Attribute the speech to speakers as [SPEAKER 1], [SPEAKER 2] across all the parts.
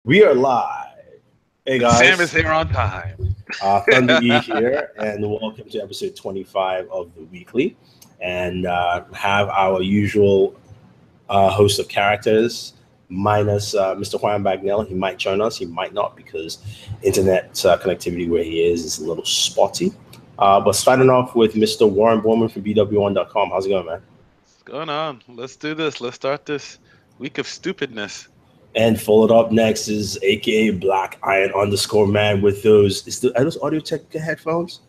[SPEAKER 1] We are live. Hey guys.
[SPEAKER 2] Sam is here on time.
[SPEAKER 1] Thunder E here, and welcome to episode 25 of the weekly. And have our usual host of characters, minus Mr. Juan Bagnell. He might join us, he might not, because internet connectivity where he is a little spotty. But starting off with Mr. Warren Borman from BW1.com. How's it going, man?
[SPEAKER 2] What's going on? Let's do this. Let's start this week of stupidness.
[SPEAKER 1] And followed up next is AKA Black Iron _man with those. Are those Audio Technica headphones?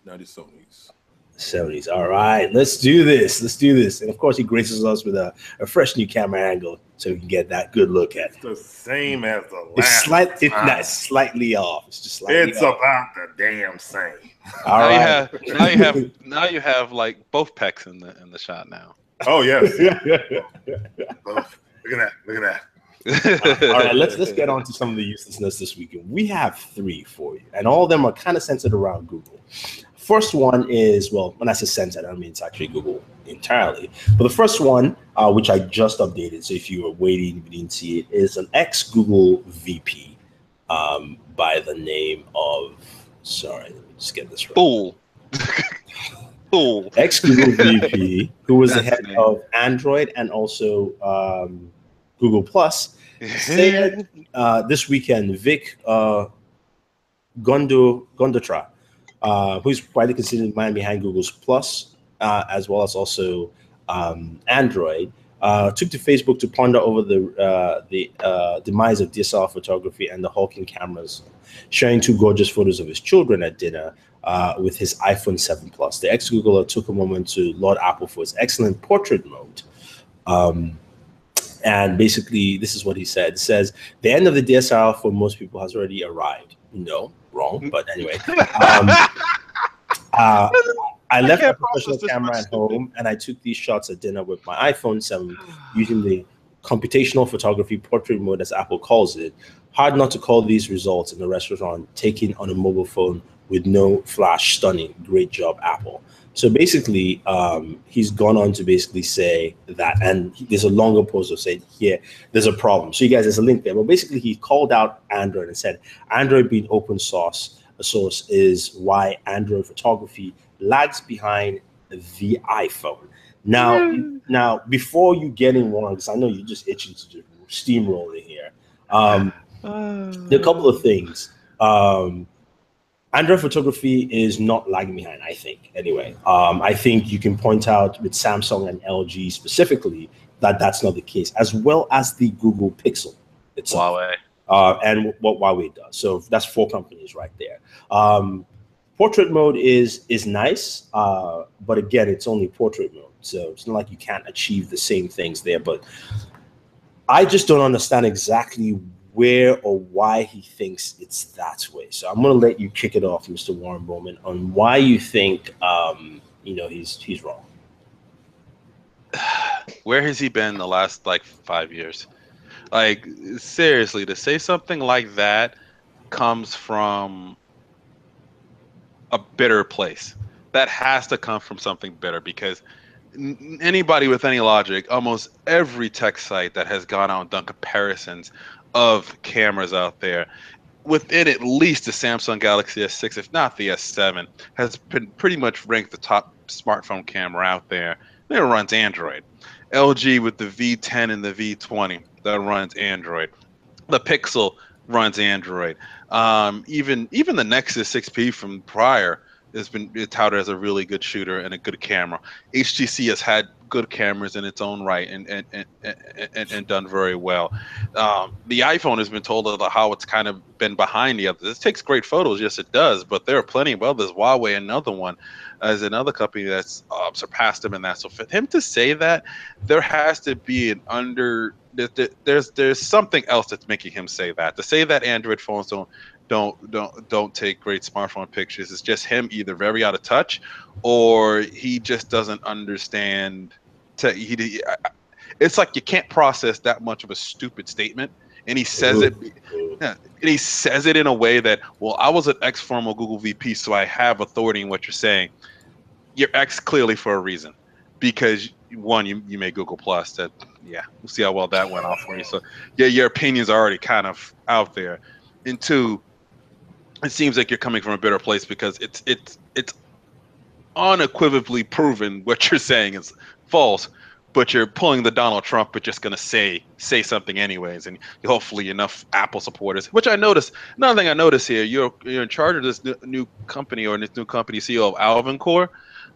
[SPEAKER 3] No, these Sony's.
[SPEAKER 1] Sony's. All right, let's do this. Let's do this. And of course, he graces us with a fresh new camera angle so we can get that good look at it.
[SPEAKER 3] It's the same as the last.
[SPEAKER 1] It's not slightly off. It's just slightly
[SPEAKER 3] It's
[SPEAKER 1] off.
[SPEAKER 3] about the damn same.
[SPEAKER 1] All right.
[SPEAKER 2] Now you have like both pecs in the shot now.
[SPEAKER 3] Oh yes. Look at that.
[SPEAKER 1] All right, let's get on to some of the uselessness this weekend. We have 3 for you, and all of them are kind of centered around Google. First one is, well, when I say centered, I don't mean it's actually Google entirely. But the first one, which I just updated, so if you were waiting, if you didn't see it, is an ex-Google VP by the name of, sorry, let me just get this right.
[SPEAKER 2] Fool.
[SPEAKER 1] Ex-Google VP, who was the head of Android and also Google Plus, said this weekend, Vic Gondotra, who's widely considered the man behind Google's Plus, as well as also Android, took to Facebook to ponder over the demise of DSLR photography and the hulking cameras, sharing 2 gorgeous photos of his children at dinner with his iPhone 7 Plus. The ex-Googler took a moment to laud Apple for its excellent portrait mode. And basically, this is what he said. It says, the end of the DSLR for most people has already arrived. No, wrong. But anyway, I left my professional camera at home and I took these shots at dinner with my iPhone 7 using the computational photography portrait mode, as Apple calls it. Hard not to call these results in the restaurant taken on a mobile phone with no flash stunning. Great job, Apple. So basically, he's gone on to basically say that, and there's a longer post of saying, here, there's a problem. So you guys, there's a link there. But basically, he called out Android and said, Android being open source, a source is why Android photography lags behind the iPhone. Now, before you get in one, because I know you're just itching to just steamroll in here, there are a couple of things. Android photography is not lagging behind, I think. Anyway, I think you can point out with Samsung and LG specifically that that's not the case, as well as the Google Pixel itself.
[SPEAKER 2] Huawei.
[SPEAKER 1] And what Huawei does. So that's 4 companies right there. Portrait mode is nice, but again, it's only portrait mode. So it's not like you can't achieve the same things there. But I just don't understand exactly where or why he thinks it's that way. So I'm going to let you kick it off, Mr. Warren Bowman, on why you think he's wrong.
[SPEAKER 2] Where has he been the last 5 years? Like, seriously, to say something like that comes from a bitter place. That has to come from something bitter, because anybody with any logic, almost every tech site that has gone out and done comparisons of cameras out there, within at least the Samsung Galaxy S6, if not the S7, has been pretty much ranked the top smartphone camera out there. It runs Android. LG with the V10 and the V20, that runs Android. The Pixel runs Android. Even the Nexus 6P from prior has been touted as a really good shooter and a good camera. HTC has had good cameras in its own right and done very well. The iPhone has been told about how it's kind of been behind the others. It takes great photos, yes it does, but there are plenty of others. Huawei, another one, as another company that's surpassed them in that. So for him to say that, there has to be there's something else that's making him say that. To say that Android phones don't take great smartphone pictures, it's just him either very out of touch or he just doesn't understand. It's like you can't process that much of a stupid statement, and he says it. Yeah, and he says it in a way that, well, I was an ex-former Google VP, so I have authority in what you're saying. You're ex clearly for a reason, because one, you made Google Plus. That we'll see how well that went off for you. So yeah, your opinions are already kind of out there. And two, it seems like you're coming from a better place because it's unequivocally proven what you're saying is false, but you're pulling the Donald Trump, but just gonna say something anyways, and hopefully enough Apple supporters. Which I noticed. Another thing I noticed here, you're in charge of this new company, or this new company CEO of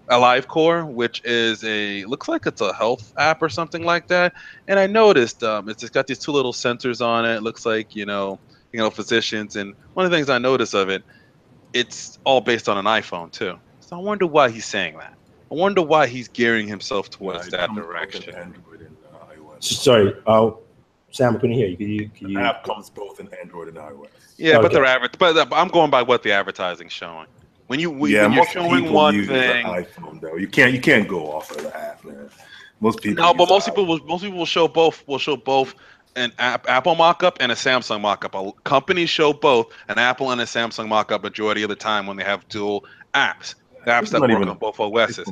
[SPEAKER 2] AliveCore, which is looks like it's a health app or something like that. And I noticed it's just got these two little sensors on it. It looks like physicians. And one of the things I noticed of it, it's all based on an iPhone too. So I wonder why he's saying that. I wonder why he's gearing himself towards that direction.
[SPEAKER 3] Android and iOS.
[SPEAKER 1] Sorry, Sam, I couldn't hear you.
[SPEAKER 3] The app comes both in Android and iOS.
[SPEAKER 2] Yeah, okay. But I'm going by what the advertising's showing. When you're showing one thing,
[SPEAKER 3] iPhone though, you can't go off of the app, man. Most people.
[SPEAKER 2] No, but most people will show both. Will show both an Apple mockup and a Samsung mockup. Companies show both an Apple and a Samsung mockup majority of the time when they have dual apps. Apps that work on both OSs.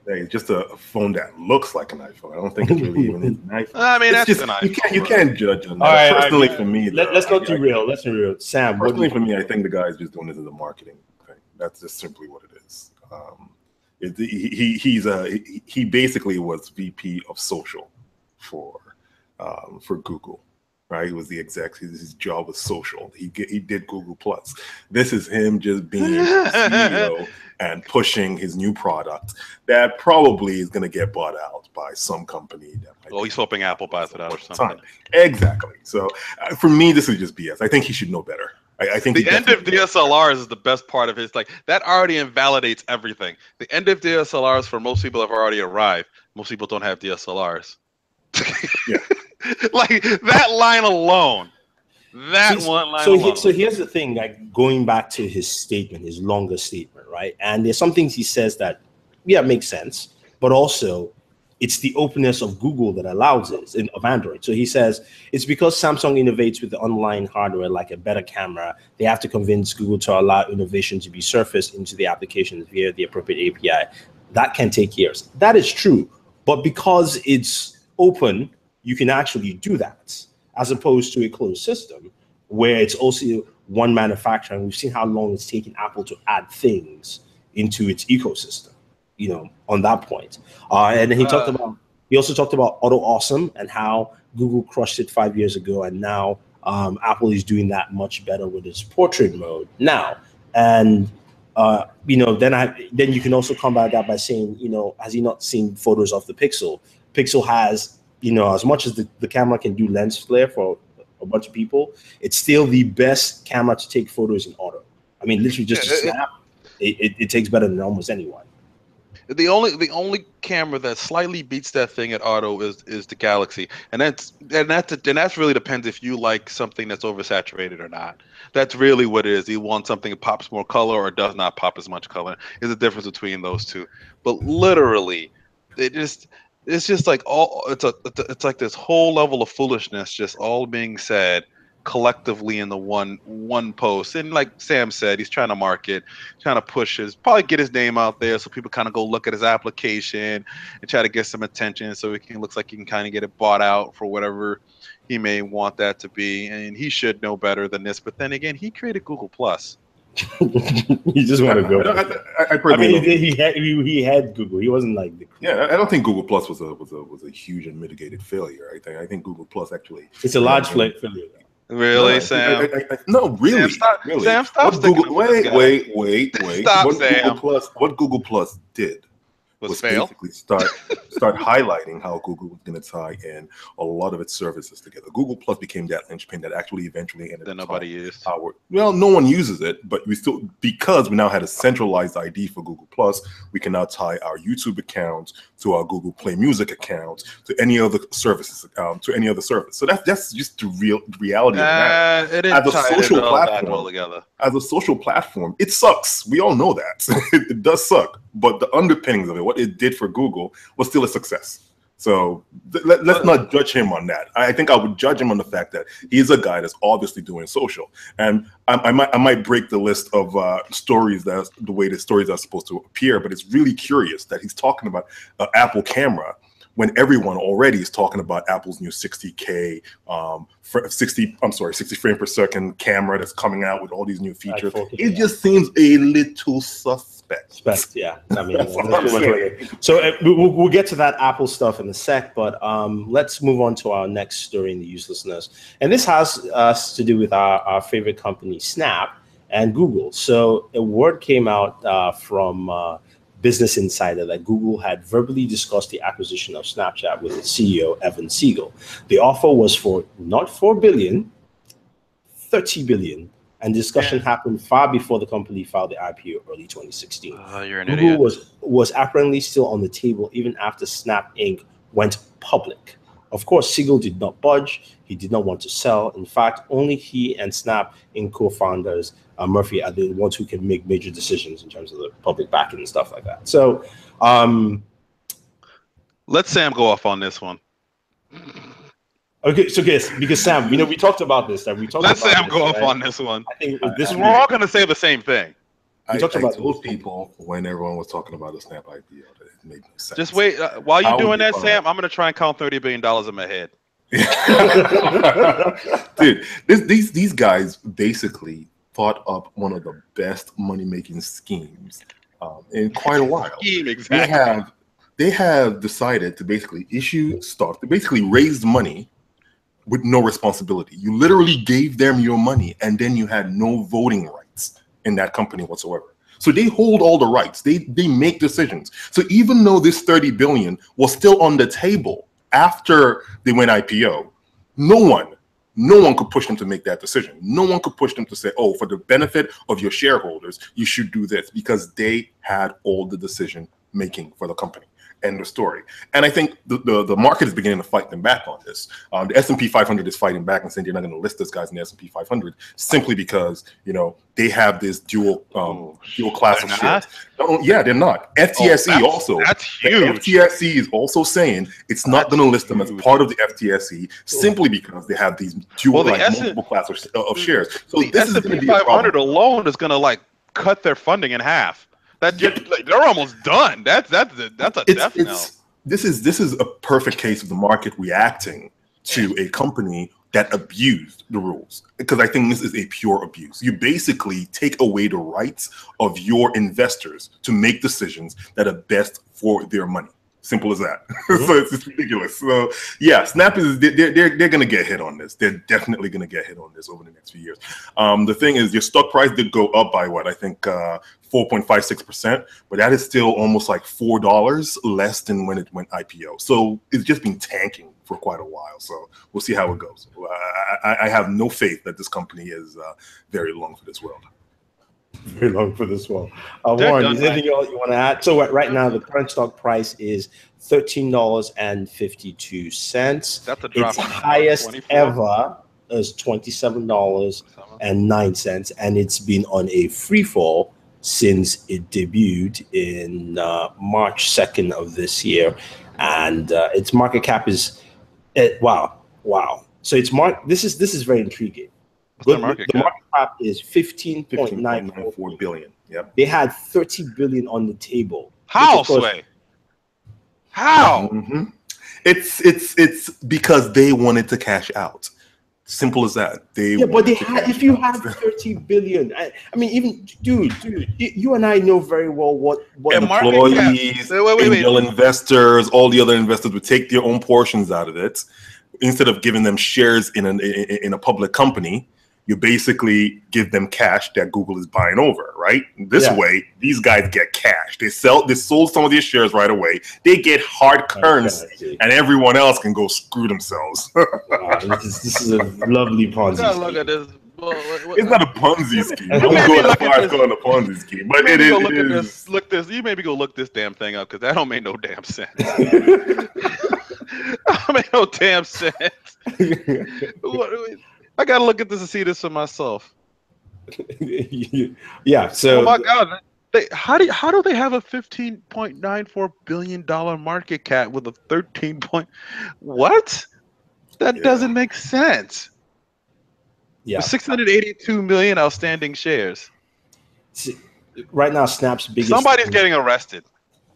[SPEAKER 3] It's just a phone that looks like an iPhone. I don't think it's really even an iPhone.
[SPEAKER 2] I mean,
[SPEAKER 3] that's
[SPEAKER 2] just an iPhone.
[SPEAKER 3] You can't judge on that.
[SPEAKER 1] All right,
[SPEAKER 3] personally, for me,
[SPEAKER 1] let's not be real. Let's be real. Sam,
[SPEAKER 3] personally, for me, I think the guy is just doing this as a marketing thing. That's just simply what it is. He basically was VP of social for Google. Right, he was the exec. His job was social. He did Google Plus. This is him just being CEO and pushing his new product that probably is going to get bought out by some company.
[SPEAKER 2] He's hoping Apple buys it out or something.
[SPEAKER 3] Exactly. So for me, this is just BS. I think he should know better. I think
[SPEAKER 2] the end of DSLRs is the best part of his. Like that already invalidates everything. The end of DSLRs for most people have already arrived. Most people don't have DSLRs.
[SPEAKER 3] Yeah.
[SPEAKER 2] Like that line alone.
[SPEAKER 1] So here's the thing, like going back to his statement, his longer statement, right? And there's some things he says that, makes sense, but also it's the openness of Google that allows it, of Android. So he says it's because Samsung innovates with the online hardware like a better camera. They have to convince Google to allow innovation to be surfaced into the applications via the appropriate API. That can take years. That is true, but because it's open, you can actually do that, as opposed to a closed system where it's also one manufacturer. And we've seen how long it's taken Apple to add things into its ecosystem, on that point. And then he also talked about Auto Awesome and how Google crushed it 5 years ago. And now Apple is doing that much better with its portrait mode now. And, then you can also combat that by saying, has he not seen photos of the Pixel? Pixel has, as much as the camera can do lens flare for a bunch of people, it's still the best camera to take photos in auto. I mean, literally just a snap, it takes better than almost anyone.
[SPEAKER 2] The only camera that slightly beats that thing at auto is the Galaxy, and that's really depends if you like something that's oversaturated or not. That's really what it is. You want something that pops more color or does not pop as much color. There's a difference between those two, but literally, it's just like it's like this whole level of foolishness just all being said collectively in the one post. And like Sam said, he's trying to market, trying to push probably get his name out there so people kind of go look at his application and try to get some attention so looks like he can kind of get it bought out for whatever he may want that to be. And he should know better than this. But then again, he created Google Plus.
[SPEAKER 1] You just want to go. I mean, he had Google. He wasn't like
[SPEAKER 3] I don't think Google Plus was a huge and mitigated failure. I think Google Plus actually
[SPEAKER 1] it's a large failure.
[SPEAKER 2] Really,
[SPEAKER 3] no,
[SPEAKER 2] Sam?
[SPEAKER 3] No, really.
[SPEAKER 2] Sam, stop.
[SPEAKER 3] Wait.
[SPEAKER 2] Stop, Sam.
[SPEAKER 3] What Google Plus did was basically start highlighting how Google was going to tie in a lot of its services together. Google Plus became that linchpin that actually eventually ended up
[SPEAKER 2] nobody used.
[SPEAKER 3] Well, no one uses it, but because we now had a centralized ID for Google Plus, we can now tie our YouTube account to our Google Play Music account to any other services to any other service. So that's just the reality of that.
[SPEAKER 2] It didn't tie social platform all together.
[SPEAKER 3] As a social platform, it sucks. We all know that. It does suck. But the underpinnings of it, what it did for Google, was still a success. So let's not judge him on that. I think I would judge him on the fact that he's a guy that's obviously doing social. And I might break the list of stories, the way the stories are supposed to appear, but it's really curious that he's talking about an Apple camera when everyone already is talking about Apple's new 60K, 60 frame per second camera that's coming out with all these new features. It just seems a little suspect.
[SPEAKER 1] Yeah. I mean, so we'll get to that Apple stuff in a sec, but let's move on to our next story in the uselessness. And this has to do with our favorite company, Snap, and Google. So a word came out from Business Insider that Google had verbally discussed the acquisition of Snapchat with its CEO, Evan Siegel. The offer was for not $4 billion, $30 billion, and discussion happened far before the company filed the IPO early 2016.
[SPEAKER 2] You're an
[SPEAKER 1] Google
[SPEAKER 2] idiot.
[SPEAKER 1] was apparently still on the table even after Snap Inc. went public. Of course, Siegel did not budge. He did not want to sell. In fact, only he and Snap Inc. co-founders Murphy are the ones who can make major decisions in terms of the public backing and stuff like that. So,
[SPEAKER 2] let Sam go off on this one.
[SPEAKER 1] Okay, so because Sam, we talked about this.
[SPEAKER 2] Let Sam go off on this one.
[SPEAKER 1] I think
[SPEAKER 2] we're all going to say the same thing.
[SPEAKER 3] I told people when everyone was talking about the Snap IPO that it made no sense.
[SPEAKER 2] Just wait. While you're doing that, Sam, I'm going to try and count $30 billion in my head.
[SPEAKER 3] Dude, these guys basically thought up one of the best money-making schemes in quite a while.
[SPEAKER 2] Exactly.
[SPEAKER 3] They have decided to basically issue stock, to basically raise money with no responsibility. You literally gave them your money, and then you had no voting rights in that company whatsoever. So they hold all the rights. They make decisions. So even though this $30 billion was still on the table after they went IPO, no one could push them to make that decision. No one could push them to say, oh, for the benefit of your shareholders, you should do this, because they had all the decision making for the company. End of story. And I think the market is beginning to fight them back on this. The S&P 500 is fighting back and saying they're not going to list those guys in the S&P 500 simply because they have this dual class of shares. Yeah, they're not. FTSE also. That's huge. The FTSE is also saying it's not going to list them as part of the FTSE simply because they have these dual multiple class of shares. So
[SPEAKER 2] the S&P 500 alone is going to cut their funding in half. They're almost done. That's a death knell.
[SPEAKER 3] This is a perfect case of the market reacting to a company that abused the rules, because I think this is a pure abuse. You basically take away the rights of your investors to make decisions that are best for their money. Simple as that. So it's ridiculous. So yeah, Snap they're going to get hit on this. They're definitely going to get hit on this over the next few years. The thing is, your stock price did go up by what I think 4.56%, but that is still almost like $4 less than when it went IPO. So it's just been tanking for quite a while. So we'll see how it goes. I have no faith that this company is very long for this world.
[SPEAKER 1] Very long for this one. Warren, is there anything else you want to add? So right now, the current stock price is $13.52. That's
[SPEAKER 2] a drop.
[SPEAKER 1] Its highest ever is $27.09, and it's been on a free fall since it debuted in March 2nd of this year, and its market cap is wow. So this is very intriguing. The market cap is $15.94
[SPEAKER 3] billion. Yep.
[SPEAKER 1] They had $30 billion on the table.
[SPEAKER 2] How, Sway? How?
[SPEAKER 3] Mm-hmm. It's because they wanted to cash out. Simple as that.
[SPEAKER 1] But they had. If you have $30 billion, I mean, even dude, you and I know very well what
[SPEAKER 3] employees, angel investors, all the other investors would take their own portions out of it instead of giving them shares in a public company. You basically give them cash that Google is buying over, right? This way, these guys get cash. They sold some of their shares right away. They get hard currency, and everyone else can go screw themselves.
[SPEAKER 1] Wow, this is a lovely Ponzi scheme.
[SPEAKER 2] Look at this.
[SPEAKER 3] It's not a Ponzi scheme. I won't go as far as calling a Ponzi scheme, but it is.
[SPEAKER 2] You maybe go look this damn thing up, because that don't make no damn sense. That don't make no damn sense. I gotta look at this and see this for myself.
[SPEAKER 1] Yeah. So.
[SPEAKER 2] Oh my God! How do they have a $15.94 billion market cap with a 13 point? What? That doesn't make sense.
[SPEAKER 1] Yeah.
[SPEAKER 2] 682 million outstanding shares.
[SPEAKER 1] Right now, Snap's biggest.
[SPEAKER 2] Somebody's getting arrested.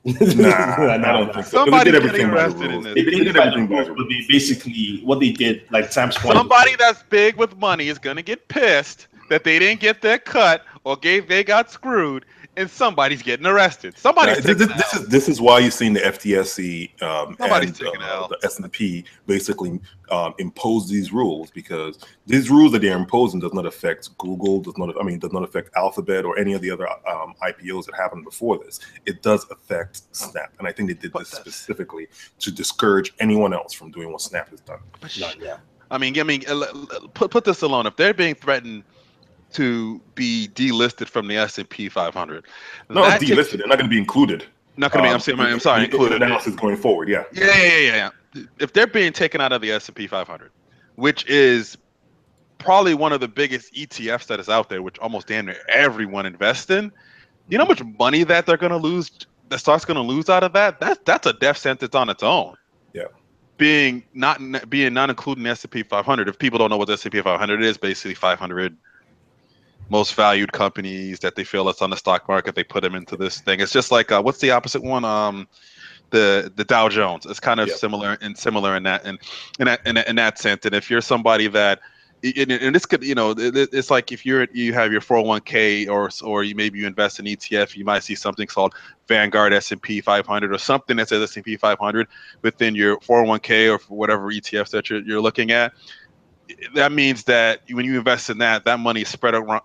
[SPEAKER 3] I don't think so.
[SPEAKER 2] Somebody's
[SPEAKER 3] They did
[SPEAKER 2] getting
[SPEAKER 3] everything by the
[SPEAKER 2] arrested in
[SPEAKER 3] rules.
[SPEAKER 2] this.
[SPEAKER 3] They did everything by the
[SPEAKER 1] But
[SPEAKER 3] rules.
[SPEAKER 1] they basically, what they did, like Sam's point.
[SPEAKER 2] Somebody that's big with money is gonna get pissed that they didn't get their cut or they got screwed, and somebody's getting arrested. Somebody's taking an L.
[SPEAKER 3] This is why you've seen the FTSE
[SPEAKER 2] Somebody's
[SPEAKER 3] and
[SPEAKER 2] taking an L.
[SPEAKER 3] the S&P basically impose these rules, because these rules that they're imposing does not affect Google, does not affect Alphabet or any of the other IPOs that happened before this. It does affect Snap, and I think they did this specifically to discourage anyone else from doing what Snap has done.
[SPEAKER 2] I mean, put this alone. If they're being threatened to be delisted from the S&P 500,
[SPEAKER 3] not delisted, they're not going to be included.
[SPEAKER 2] Not going to be. I'm sorry, included.
[SPEAKER 3] Analysis going forward, yeah.
[SPEAKER 2] Yeah. If they're being taken out of the S&P 500, which is probably one of the biggest ETFs that is out there, which almost damn near everyone invests in, you know how much money that they're going to lose? The stock's going to lose out of that. That's a death sentence on its own.
[SPEAKER 3] Yeah.
[SPEAKER 2] Being not including the S&P 500. If people don't know what the S&P 500 is, basically 500 most valued companies that they feel that's on the stock market. They put them into this thing. It's just like what's the opposite one? The Dow Jones. It's kind of similar in that sense. And if you're somebody that, and this could, it's like if you have your 401k or maybe you invest in ETF, you might see something called Vanguard S&P 500 or something that says S&P 500 within your 401k or whatever ETFs that you're looking at. That means that when you invest in that money is spread around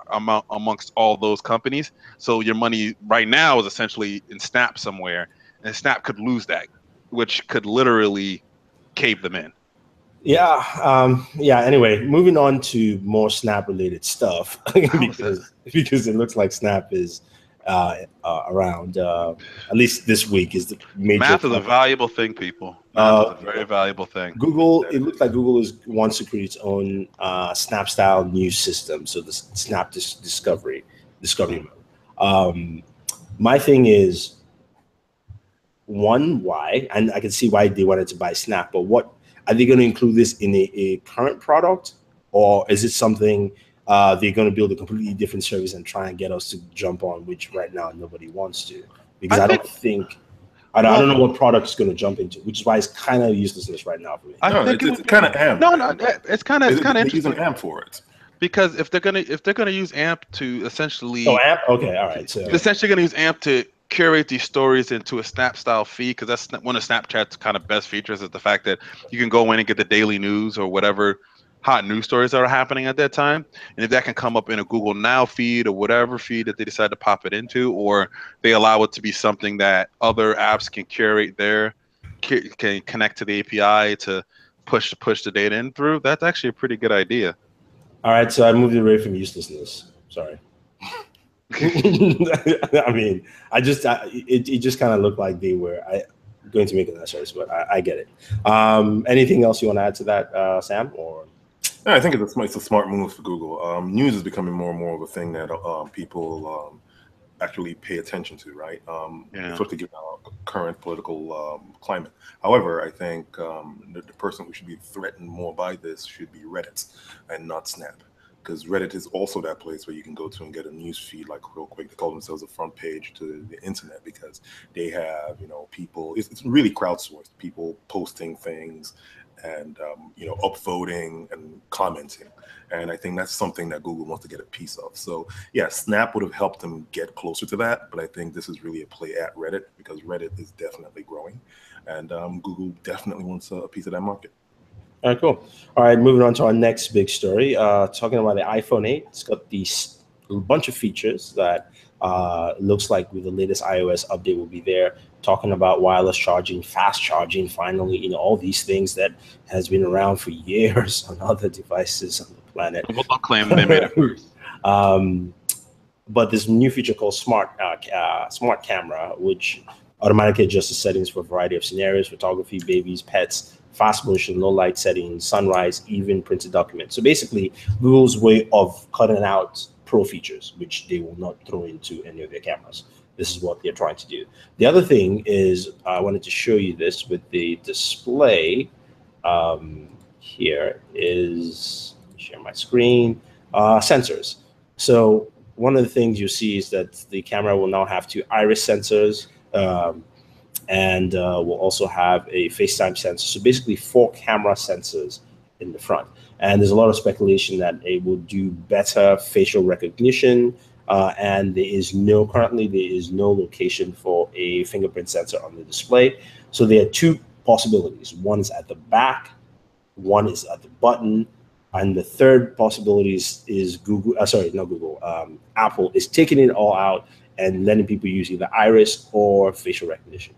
[SPEAKER 2] amongst all those companies. So your money right now is essentially in Snap somewhere, and Snap could lose that, which could literally cave them in.
[SPEAKER 1] Yeah. Anyway, moving on to more Snap related stuff because it looks like Snap is around at least this week is the major.
[SPEAKER 2] Math is a valuable thing, people. Math is a very valuable thing.
[SPEAKER 1] Google. It looks like Google wants to create its own Snap style news system. So the Snap discovery mode. My thing is, one, why? And I can see why they wanted to buy Snap, but what are they going to include this in a current product, or is it something they're going to build a completely different service and try and get us to jump on, which right now nobody wants to? Because I don't know what product is going to jump into, which is why it's kind of uselessness right now for me.
[SPEAKER 3] It's kind of AMP.
[SPEAKER 2] No, it's kind of
[SPEAKER 3] They're
[SPEAKER 2] interesting.
[SPEAKER 3] using AMP for it.
[SPEAKER 2] Because if they're gonna use AMP to essentially,
[SPEAKER 1] AMP, okay, all right. So
[SPEAKER 2] essentially gonna use AMP to curate these stories into a Snap style feed, because that's one of Snapchat's kind of best features, is the fact that you can go in and get the daily news or whatever hot news stories that are happening at that time. And if that can come up in a Google Now feed or whatever feed that they decide to pop it into, or they allow it to be something that other apps can curate can connect to the API to push the data in through, that's actually a pretty good idea.
[SPEAKER 1] All right, so I moved away from uselessness. Sorry. I mean, it just kind of looked like they were going to make another service, but I get it. Anything else you want to add to that, Sam? Or
[SPEAKER 3] yeah, I think it's a smart move for Google. News is becoming more and more of a thing that people actually pay attention to, right? Especially given our current political climate. However, I think the person who should be threatened more by this should be Reddit and not Snap, because Reddit is also that place where you can go to and get a news feed like real quick. They call themselves a front page to the internet because they have, people. It's really crowdsourced. People posting things and upvoting and commenting. And I think that's something that Google wants to get a piece of. So yeah, Snap would have helped them get closer to that, but I think this is really a play at Reddit, because Reddit is definitely growing, and Google definitely wants a piece of that market.
[SPEAKER 1] All right, cool. All right, moving on to our next big story. Talking about the iPhone 8, it's got a bunch of features that looks like with the latest iOS update will be there. Talking about wireless charging, fast charging, finally, all these things that has been around for years on other devices on the planet.
[SPEAKER 2] We'll claim they made it first.
[SPEAKER 1] But this new feature called Smart Camera, which automatically adjusts the settings for a variety of scenarios: photography, babies, pets, fast motion, low light settings, sunrise, even printed documents. So basically, Google's way of cutting out pro features, which they will not throw into any of their cameras. This is what they're trying to do. The other thing is, I wanted to show you this with the display. Here is, share my screen, sensors. So one of the things you see is that the camera will now have two iris sensors. and will also have a FaceTime sensor. So basically 4 camera sensors in the front. And there's a lot of speculation that it will do better facial recognition. And currently there is no location for a fingerprint sensor on the display. So there are 2 possibilities. One is at the back, one is at the button, and the third possibility is Apple is taking it all out and letting people use either iris or facial recognition.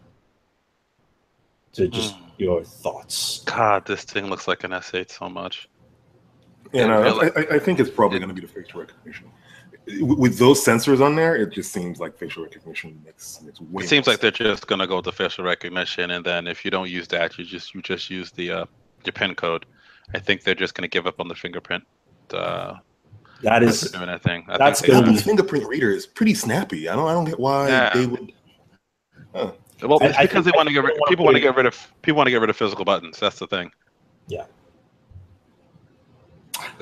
[SPEAKER 1] So just your thoughts.
[SPEAKER 2] God, this thing looks like an S8 so much.
[SPEAKER 3] Yeah, no, I think it's probably going to be the facial recognition. With those sensors on there, it just seems like facial recognition makes way.
[SPEAKER 2] It seems like they're just going to go with the facial recognition, and then if you don't use that, you just use the your PIN code. I think they're just going to give up on the fingerprint.
[SPEAKER 1] That is
[SPEAKER 2] doing that thing.
[SPEAKER 3] That's Apple's fingerprint reader is pretty snappy. I don't get why they would.
[SPEAKER 2] Well, it's because they want to get rid. People want to get rid of physical buttons. That's the thing.
[SPEAKER 1] Yeah.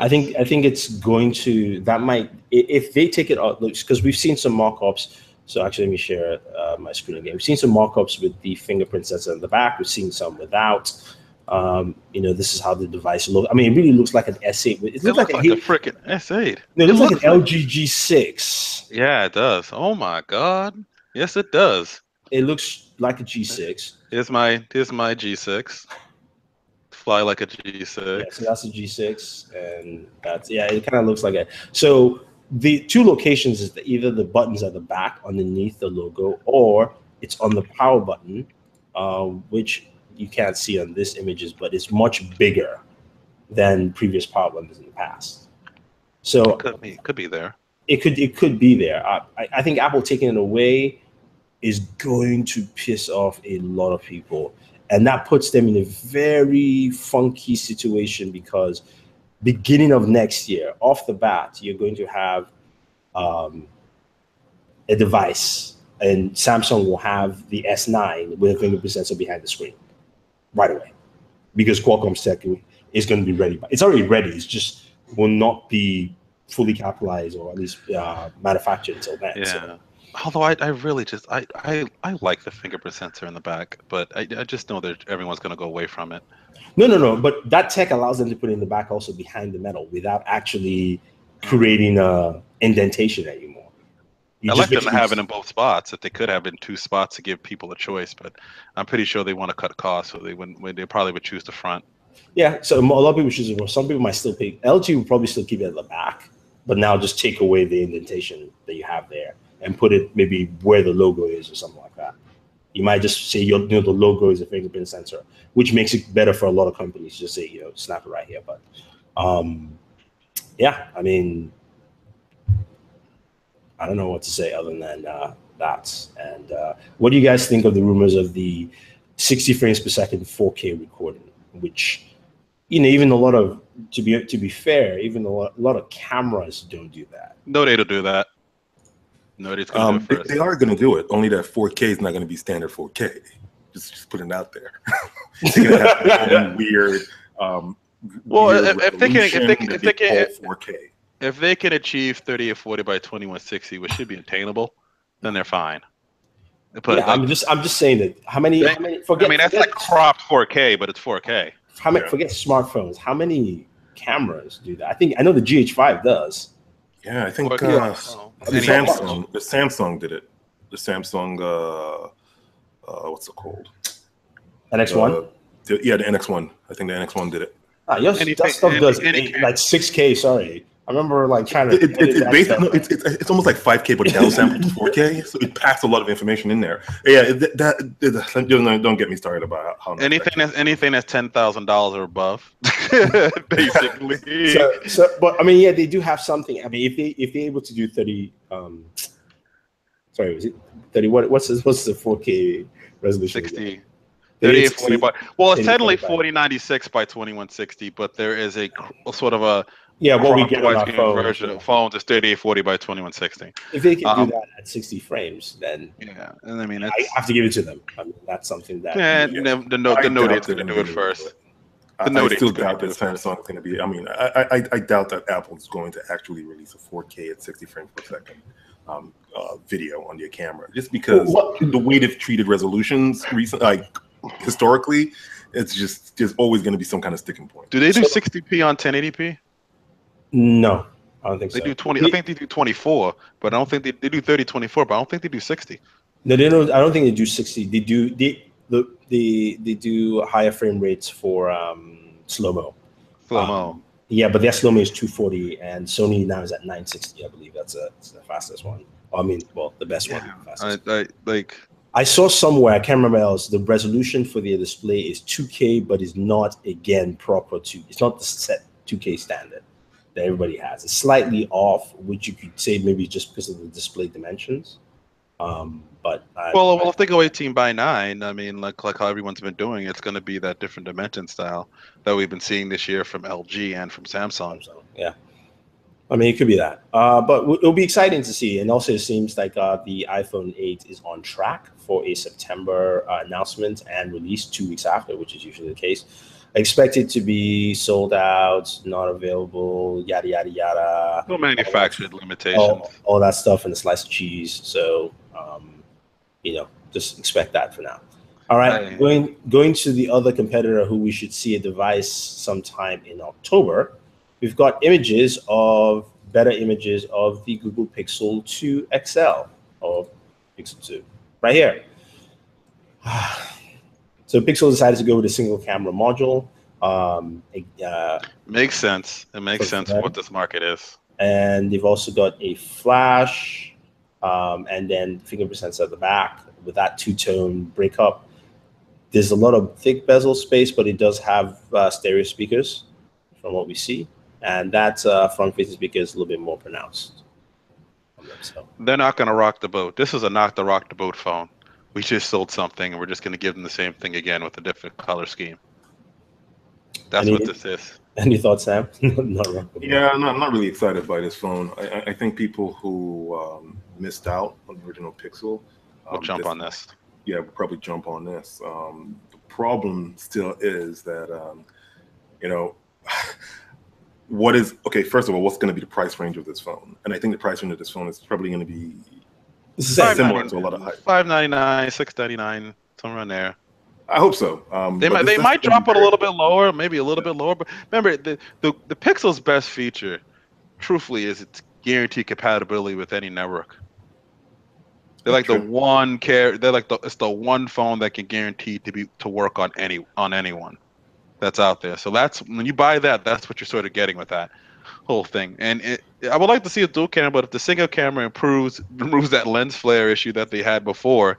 [SPEAKER 1] I think it's going to, that might, if they take it out, because we've seen some mock-ups. So actually, let me share my screen again. We've seen some mock-ups with the fingerprint sensor in the back. We've seen some without. This is how the device looks. I mean, it really looks like an S8. It looks like a
[SPEAKER 2] freaking S8.
[SPEAKER 1] No, it looks like an LG G6.
[SPEAKER 2] Yeah, it does. Oh my God. Yes, it does.
[SPEAKER 1] It looks like a G6.
[SPEAKER 2] Here's my G6. Fly like a G6.
[SPEAKER 1] Yeah, so that's a G6, and that's it kind of looks like it. So the 2 locations is either the buttons at the back underneath the logo, or it's on the power button, which you can't see on this images, but it's much bigger than previous power buttons in the past. So
[SPEAKER 2] it could be there.
[SPEAKER 1] It could be there. I think Apple taking it away is going to piss off a lot of people. And that puts them in a very funky situation, because beginning of next year, off the bat, you're going to have a device, and Samsung will have the S9 with a fingerprint sensor behind the screen right away, because Qualcomm's tech is going to be ready. It's already ready. It's just will not be fully capitalized, or at least manufactured until then.
[SPEAKER 2] Yeah.
[SPEAKER 1] So.
[SPEAKER 2] Although I really just I like the fingerprint sensor in the back, but I just know that everyone's going to go away from it.
[SPEAKER 1] No. But that tech allows them to put it in the back, also behind the metal, without actually creating a indentation anymore.
[SPEAKER 2] I like them to have it in both spots. If they could have it in 2 spots to give people a choice, but I'm pretty sure they want to cut costs, so they probably would choose the front.
[SPEAKER 1] Yeah, so a lot of people choose it. Some people might still pick. LG will probably still keep it at the back, but now just take away the indentation that you have there and put it maybe where the logo is or something like that. You might just say the logo is a fingerprint sensor, which makes it better for a lot of companies. Just say snap it right here. But I mean, I don't know what to say other than that. And what do you guys think of the rumors of the 60 frames per second 4K recording, which even a lot of to be fair, even a lot of cameras don't do that.
[SPEAKER 2] No, they don't do that. No, it's going to do it first.
[SPEAKER 3] They are going to do it. Only that 4K is not going to be standard 4K. Just putting it out there. It's going to have their own weird.
[SPEAKER 2] If they can
[SPEAKER 3] 4K.
[SPEAKER 2] If they can achieve 3080 by 2160, which should be attainable, then they're fine. But
[SPEAKER 1] I'm just saying that how many
[SPEAKER 2] that's like cropped 4K, but it's 4K.
[SPEAKER 1] Forget smartphones. How many cameras do that? I know the GH5 does.
[SPEAKER 3] Yeah, I think the Samsung did it. The Samsung, what's it called?
[SPEAKER 1] NX1?
[SPEAKER 3] The NX1. I think the NX1 did it.
[SPEAKER 1] That stuff does like 6K. Sorry, I remember trying to.
[SPEAKER 3] It's almost like 5K, but downsampled to 4K, so it packs a lot of information in there. Yeah, don't get me started about how
[SPEAKER 2] anything that's $10,000 or above, basically.
[SPEAKER 1] But I mean, they do have something. I mean, if they're able to do 30, sorry, was it 30? What's the 4K resolution?
[SPEAKER 2] 60. 3840 by it's technically 4096 by 2160, but there is a sort of a
[SPEAKER 1] what we get on our phone
[SPEAKER 2] version of phones is 3840 by 2160.
[SPEAKER 1] If they can do that at 60 frames, then
[SPEAKER 2] and I mean
[SPEAKER 1] I have to give it to them. I mean, that's something that
[SPEAKER 2] the Note 8's going to do it first.
[SPEAKER 3] I still doubt that Samsung's going to be. I mean, I doubt that Apple's going to actually release a 4K at 60 frames per second. video on your camera, just because the way they've treated resolutions recently, like historically, it's just always going to be some kind of sticking point.
[SPEAKER 2] Do they do 60p on 1080p?
[SPEAKER 1] No, I don't think
[SPEAKER 2] They
[SPEAKER 1] so.
[SPEAKER 2] do 20. I think they do 24, but I don't think they do 30, 24, but I don't think they do 60.
[SPEAKER 1] No, they don't. I don't think they do 60. They do higher frame rates for slow-mo.
[SPEAKER 2] Slow-mo.
[SPEAKER 1] Yeah, but their slow-mo is 240, and Sony now is at 960. I believe that's the fastest one. I mean, well, the best one.
[SPEAKER 3] I
[SPEAKER 1] saw somewhere, I can't remember else, the resolution for their display is 2K, but is not, again, proper to, it's not the set 2K standard that everybody has. It's slightly off, which you could say maybe just because of the display dimensions. But
[SPEAKER 2] if they go 18:9, I mean, like how everyone's been doing, it's going to be that different dimension style that we've been seeing this year from LG and from Samsung.
[SPEAKER 1] Yeah, I mean, it could be that. But it'll be exciting to see. And also, it seems like the iPhone 8 is on track for a September announcement and release 2 weeks after, which is usually the case. I expect it to be sold out, not available, yada, yada, yada.
[SPEAKER 2] No manufactured limitations.
[SPEAKER 1] All that stuff and a slice of cheese. So, just expect that for now. All right, going to the other competitor who we should see a device sometime in October. We've got better images of the Google Pixel 2 XL or Pixel 2 right here. So Pixel decided to go with a single camera module.
[SPEAKER 2] Makes sense. It makes sense for what this market is.
[SPEAKER 1] And they've also got a flash and then fingerprint sensor at the back with that two-tone breakup. There's a lot of thick bezel space, but it does have stereo speakers from what we see. And that front-facing speaker is a little bit more pronounced.
[SPEAKER 2] They're not going to rock the boat. This is a not the rock the boat phone. We just sold something, and we're just going to give them the same thing again with a different color scheme. That's what this is.
[SPEAKER 1] Any thoughts, Sam?
[SPEAKER 3] Yeah, I'm not really excited by this phone. I think people who missed out on the original Pixel
[SPEAKER 2] will jump on this.
[SPEAKER 3] Yeah, we'll probably jump on this. The problem still is that, first of all, what's going to be the price range of this phone? And I think the price range of this phone is probably going to be similar to a lot of hype.
[SPEAKER 2] $599, $699, somewhere in there.
[SPEAKER 3] I hope so.
[SPEAKER 2] They might drop it a little bit lower, maybe a little bit lower. But remember, the Pixel's best feature, truthfully, is its guaranteed compatibility with any network. They're like it's the one phone that can guarantee to work on anyone that's out there. So that's when you buy that, that's what you're sort of getting with that whole thing. And I would like to see a dual camera, but if the single camera removes that lens flare issue that they had before,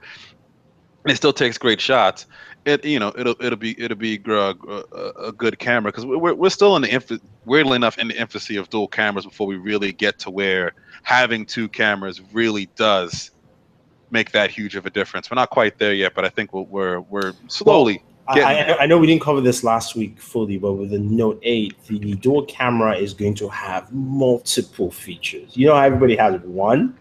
[SPEAKER 2] it still takes great shots. It'll be a good camera, because we're still in the weirdly enough in the infancy of dual cameras before we really get to where having 2 cameras really does make that huge of a difference. We're not quite there yet, but I think we're slowly getting there.
[SPEAKER 1] I know we didn't cover this last week fully, but with the Note 8, the dual camera is going to have multiple features. You know how everybody has one?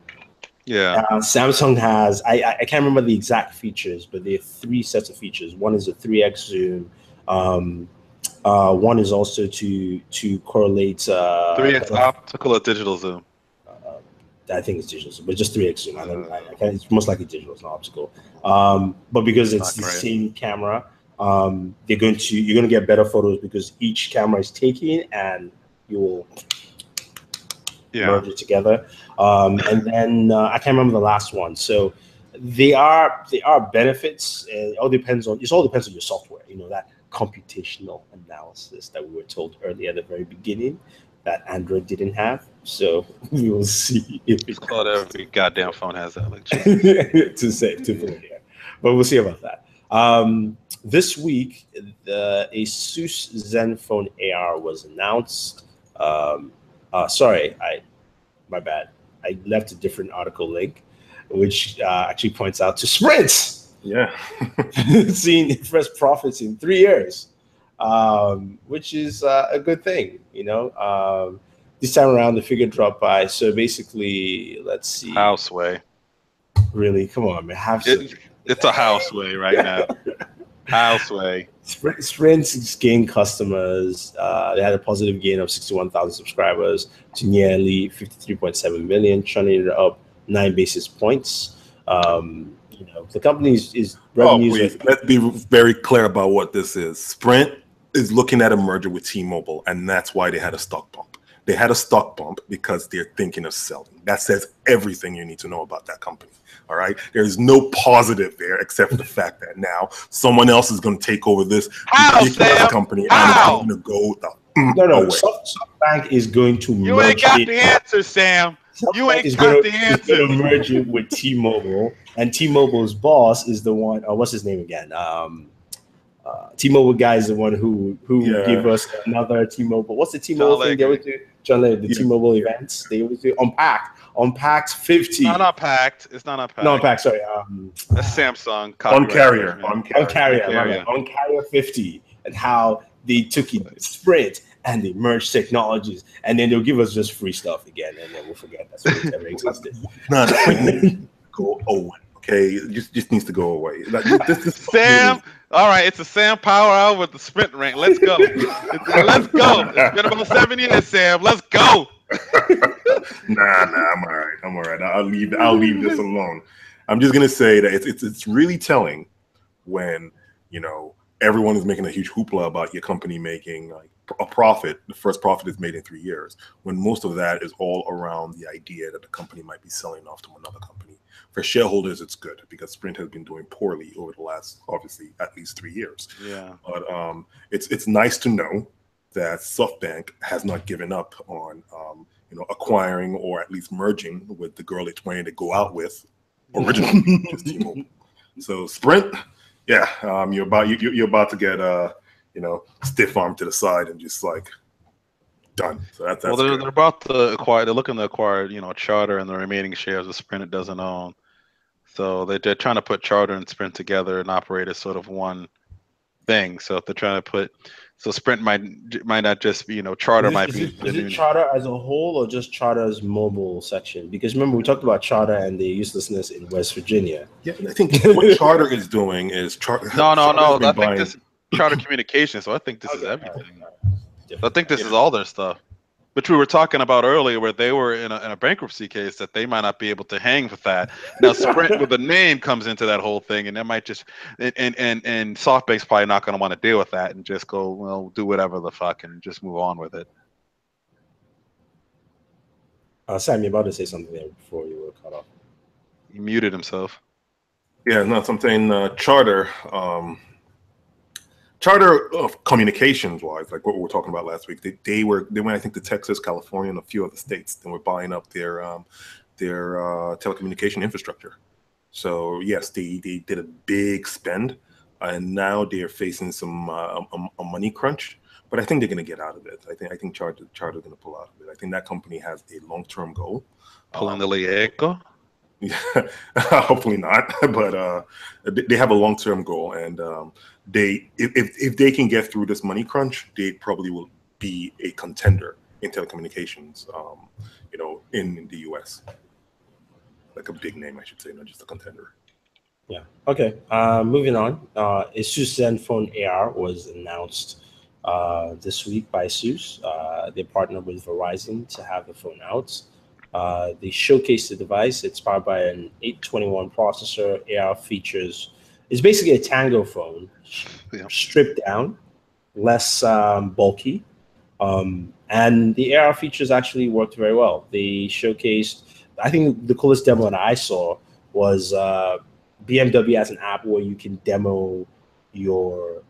[SPEAKER 2] Yeah.
[SPEAKER 1] Samsung has, I can't remember the exact features, but there are 3 sets of features. One is a 3x zoom. One is also to correlate
[SPEAKER 2] 3x optical or digital zoom.
[SPEAKER 1] I think it's digital zoom, but just 3x zoom. It's most likely digital, it's not optical. But because it's the same camera, you're going to get better photos because each camera is taking, and you will merge it together. And then I can't remember the last one. So they are benefits. It all depends on your software. That computational analysis that we were told earlier at the very beginning that Android didn't have. So we will see if
[SPEAKER 2] it's called every goddamn phone has that. Like
[SPEAKER 1] to put it here, but we'll see about that. This week, the Asus Zenphone AR was announced. My bad. I left a different article link, which actually points out to Sprint.
[SPEAKER 3] Yeah.
[SPEAKER 1] Seeing first profits in 3 years, which is a good thing. This time around, the figure dropped by. So basically, let's see.
[SPEAKER 2] Houseway.
[SPEAKER 1] Really? Come on, man.
[SPEAKER 2] It's a houseway right now. Houseway.
[SPEAKER 1] Sprint's gained customers. They had a positive gain of 61,000 subscribers to nearly 53.7 million, churning it up 9 basis points. The company's
[SPEAKER 3] Oh,
[SPEAKER 1] revenues.
[SPEAKER 3] please, let's be very clear about what this is. Sprint is looking at a merger with T-Mobile, and that's why they had a stock bump. They had a stock bump because they're thinking of selling. That says everything you need to know about that company. All right. There's no positive there except for the fact that now someone else is going to take over this ridiculous company and it's going to go away.
[SPEAKER 1] SoftBank is going to merge.
[SPEAKER 2] You ain't got the answer, Sam. You ain't got the answer.
[SPEAKER 1] Going to merge it with T-Mobile, and T-Mobile's boss is the one. What's his name again? T-Mobile guy is the one who give us another T-Mobile. What's the T-Mobile thing they always do? T-Mobile events. They always do Unpacked 50.
[SPEAKER 2] Not Unpacked. It's not Unpacked.
[SPEAKER 1] No, Unpacked. Sorry.
[SPEAKER 2] That's Samsung.
[SPEAKER 3] Uncarrier
[SPEAKER 1] 50, and how they took it Sprint and they merged technologies, and then they'll give us just free stuff again, and then we'll forget that's what ever existed.
[SPEAKER 3] Go away. Okay, it just needs to go away. This
[SPEAKER 2] Sam. All right, it's a Sam Power Hour with the Sprint rank. Let's go. Let's go. It's been about 7 years, Sam. Let's go.
[SPEAKER 3] Nah, I'm all right. I'll leave this alone. I'm just gonna say that it's really telling when everyone is making a huge hoopla about your company making like a profit. The first profit is made in 3 years, when most of that is all around the idea that the company might be selling off to another company. For shareholders, it's good because Sprint has been doing poorly over the last, obviously, at least 3 years.
[SPEAKER 2] Yeah.
[SPEAKER 3] But it's nice to know that SoftBank has not given up on acquiring or at least merging with the girl it's planning to go out with originally, just T-Mobile. So Sprint, yeah, you're about to get stiff arm to the side and just like done. So that's
[SPEAKER 2] they're about to acquire. They're looking to acquire Charter and the remaining shares of Sprint it doesn't own. So they're trying to put Charter and Sprint together and operate as sort of one thing. So if they're trying to put, so Sprint might not just be, Charter might be.
[SPEAKER 1] Is it Charter as a whole or just Charter's mobile section? Because remember we talked about Charter and the uselessness in West Virginia.
[SPEAKER 3] Yeah, I think what Charter is doing is Charter.
[SPEAKER 2] No. I think this is Charter Communications. So I think this is everything. I think this is all their stuff, which we were talking about earlier, where they were in a bankruptcy case that they might not be able to hang with that. Now Sprint with the name comes into that whole thing, and that might just and SoftBank's probably not going to want to deal with that and just go, well, do whatever the fuck and just move on with it.
[SPEAKER 1] Sam, you're about to say something there before you were cut off.
[SPEAKER 2] He muted himself.
[SPEAKER 3] Yeah, no, something Charter. Charter of communications wise, like what we were talking about last week, they went, I think, to Texas, California, and a few other states, and were buying up their telecommunication infrastructure. So yes, they did a big spend, and now they're facing some a money crunch. But I think they're going to get out of it. I think Charter's going to pull out of it. I think that company has a long-term goal.
[SPEAKER 2] Pulling the Liego?
[SPEAKER 3] Yeah, hopefully not. But they have a long-term goal, and if they can get through this money crunch, they probably will be a contender in telecommunications, in the U.S. Like a big name, I should say, not just a contender.
[SPEAKER 1] Yeah. Okay. Moving on. Asus Zenphone AR was announced this week by Asus. They partnered with Verizon to have the phone out. They showcased the device. It's powered by an 821 processor. AR features. It's basically a Tango phone, stripped down, less bulky, and the AR features actually worked very well. They showcased. I think the coolest demo that I saw was BMW has an app where you can demo your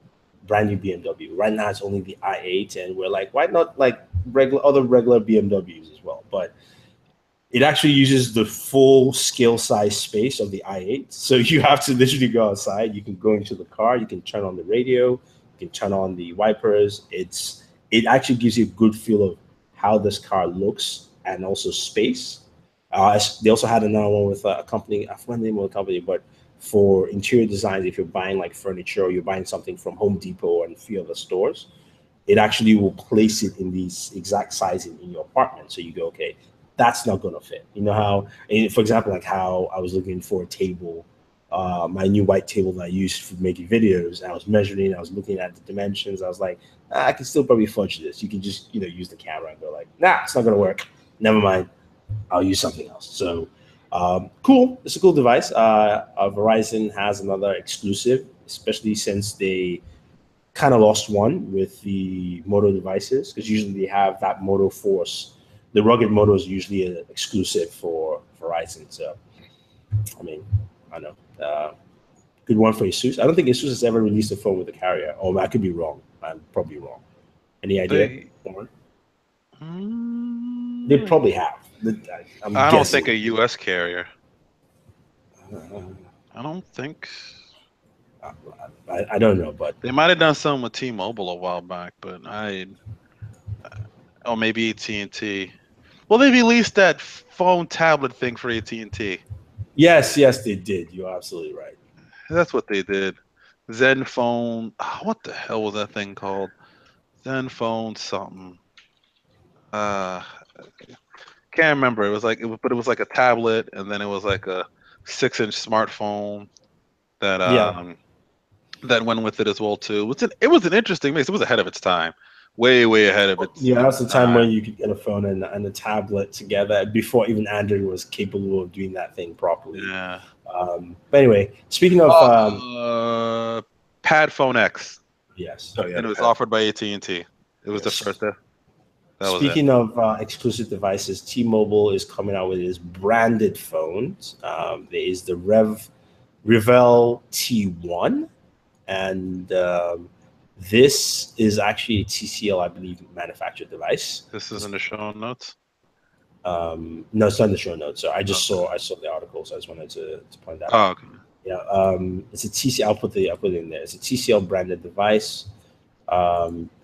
[SPEAKER 1] brand new BMW. Right now, it's only the i8, and we're like, why not like regular BMWs as well? But it actually uses the full scale size space of the i8. So you have to literally go outside. You can go into the car. You can turn on the radio. You can turn on the wipers. It actually gives you a good feel of how this car looks and also space. They also had another one with a company. I forgot the name of the company, but for interior designs, if you're buying like furniture or you're buying something from Home Depot and a few other stores, it actually will place it in these exact sizing in your apartment. So you go, okay, that's not going to fit. You know how, for example, like how I was looking for a table, my new white table that I used for making videos. I was measuring, I was looking at the dimensions. I was like, I can still probably fudge this. You can just, use the camera and go like, nah, it's not going to work. Never mind. I'll use something else. So Cool. It's a cool device. Verizon has another exclusive, especially since they kind of lost one with the Moto devices, because usually they have that Moto Force. The rugged Moto is usually an exclusive for Verizon. So, I mean, I don't know. Good one for Asus. I don't think Asus has ever released a phone with a carrier. Oh, I could be wrong. I'm probably wrong. Any idea? They probably have.
[SPEAKER 2] I don't think a U.S. carrier. I don't think.
[SPEAKER 1] I don't know, but
[SPEAKER 2] they might have done something with T-Mobile a while back, but or maybe AT&T. Well, they released that phone tablet thing for AT&T.
[SPEAKER 1] Yes, they did. You're absolutely right.
[SPEAKER 2] That's what they did. Zenphone. Oh, what the hell was that thing called? Zenphone something. Can't remember. It was like but it was like a tablet, and then it was like a 6-inch smartphone that that went with it as well too. It was an interesting mix. It was ahead of its time, way ahead of its.
[SPEAKER 1] Yeah, that was the time when you could get a phone and a tablet together before even Android was capable of doing that thing properly.
[SPEAKER 2] Yeah.
[SPEAKER 1] But anyway, speaking of
[SPEAKER 2] Pad Phone X.
[SPEAKER 1] Yes.
[SPEAKER 2] And it was offered by AT&T. It was the first.
[SPEAKER 1] Speaking of exclusive devices, T-Mobile is coming out with its branded phones. There is the Revel T1, and this is actually a TCL, I believe, manufactured device.
[SPEAKER 2] This is in the show notes.
[SPEAKER 1] No, it's not in the show notes. So I saw the article, so I just wanted to point that
[SPEAKER 2] Oh,
[SPEAKER 1] out.
[SPEAKER 2] okay.
[SPEAKER 1] Yeah, it's a TCL. I'll put it in there. It's a TCL branded device.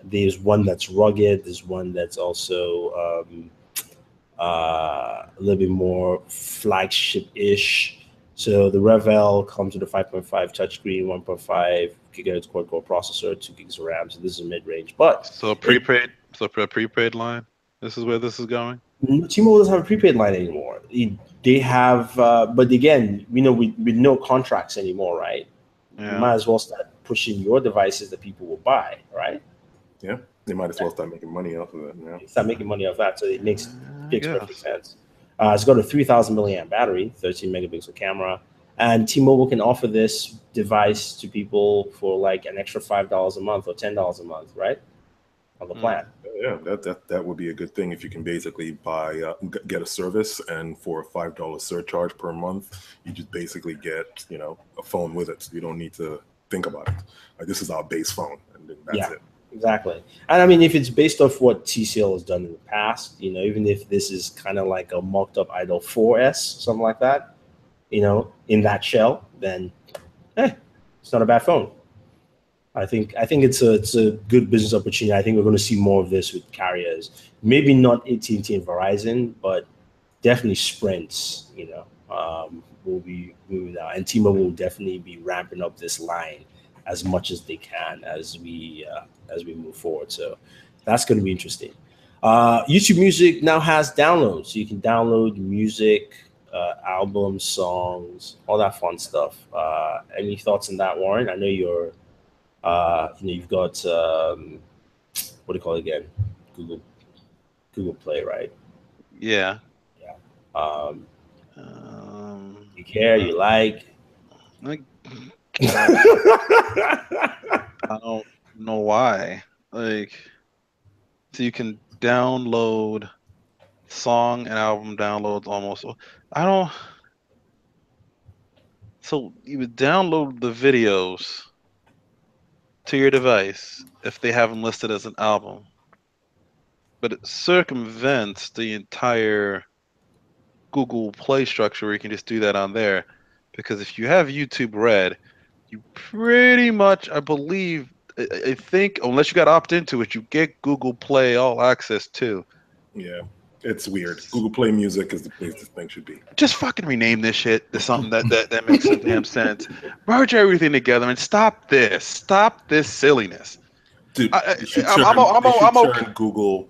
[SPEAKER 1] There's one that's rugged. There's one that's also a little bit more flagship-ish. So the Revel comes with a 5.5 touchscreen, 1.5 gigahertz quad-core processor, 2 gigs of RAM. So this is mid-range. But
[SPEAKER 2] so a prepaid line. This is where this is going.
[SPEAKER 1] T-Mobile doesn't have a prepaid line anymore. They have, but again, with no contracts anymore, right?
[SPEAKER 2] Yeah.
[SPEAKER 1] You might as well start pushing your devices that people will buy, right?
[SPEAKER 3] Yeah, they might as well start making money off of it. Yeah.
[SPEAKER 1] Start making money off that, so it makes perfect sense. It's got a 3,000 milliamp battery, 13 megapixel camera, and T-Mobile can offer this device to people for like an extra $5 a month or $10 a month, right? On the plan.
[SPEAKER 3] Yeah, that would be a good thing if you can basically get a service, and for a $5 surcharge per month, you just basically get a phone with it. So you don't need to think about it. Like, this is our base phone, and then that's it.
[SPEAKER 1] Exactly. And I mean, if it's based off what TCL has done in the past, even if this is kind of like a mocked up Idol 4S, something like that, in that shell, then it's not a bad phone. I think it's a good business opportunity. I think we're going to see more of this with carriers. Maybe not AT&T and Verizon, but definitely Sprint. Will be moving out, and T-Mobile will definitely be ramping up this line as much as they can as we move forward. So that's going to be interesting. YouTube Music now has downloads, so you can download music, albums, songs, all that fun stuff. Any thoughts on that, Warren? I know you're. You've got what do you call it again? Google Play, right?
[SPEAKER 2] Yeah.
[SPEAKER 1] Yeah. You care? You like?
[SPEAKER 2] I don't know why. So you can download song and album downloads almost. So you would download the videos to your device if they have them listed as an album, but it circumvents the entire Google Play structure where you can just do that on there. Because if you have YouTube Red, you pretty much, I believe, I think, unless you got opt into it, you get Google Play All Access too.
[SPEAKER 3] Yeah, it's weird. Google Play Music is the place this thing should be.
[SPEAKER 2] Just fucking rename this shit to something that makes some damn sense. Merge everything together and stop this. Stop this silliness.
[SPEAKER 3] Dude, you should turn Google